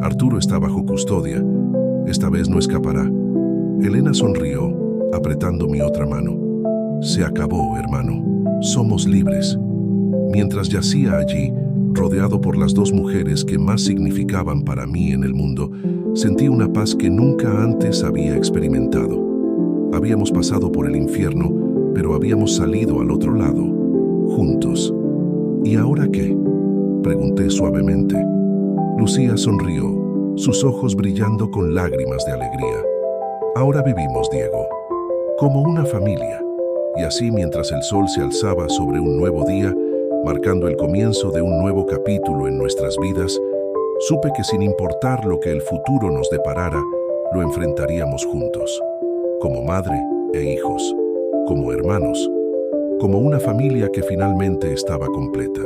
«Arturo está bajo custodia. Esta vez no escapará». Elena sonrió, apretando mi otra mano. «Se acabó, hermano. Somos libres». Mientras yacía allí, rodeado por las dos mujeres que más significaban para mí en el mundo, sentí una paz que nunca antes había experimentado. Habíamos pasado por el infierno, pero habíamos salido al otro lado, juntos. «¿Y ahora qué?», pregunté suavemente. Lucía sonrió, sus ojos brillando con lágrimas de alegría. «Ahora vivimos, Diego, como una familia». Y así, mientras el sol se alzaba sobre un nuevo día, marcando el comienzo de un nuevo capítulo en nuestras vidas, supe que sin importar lo que el futuro nos deparara, lo enfrentaríamos juntos, como madre e hijos, como hermanos, como una familia que finalmente estaba completa.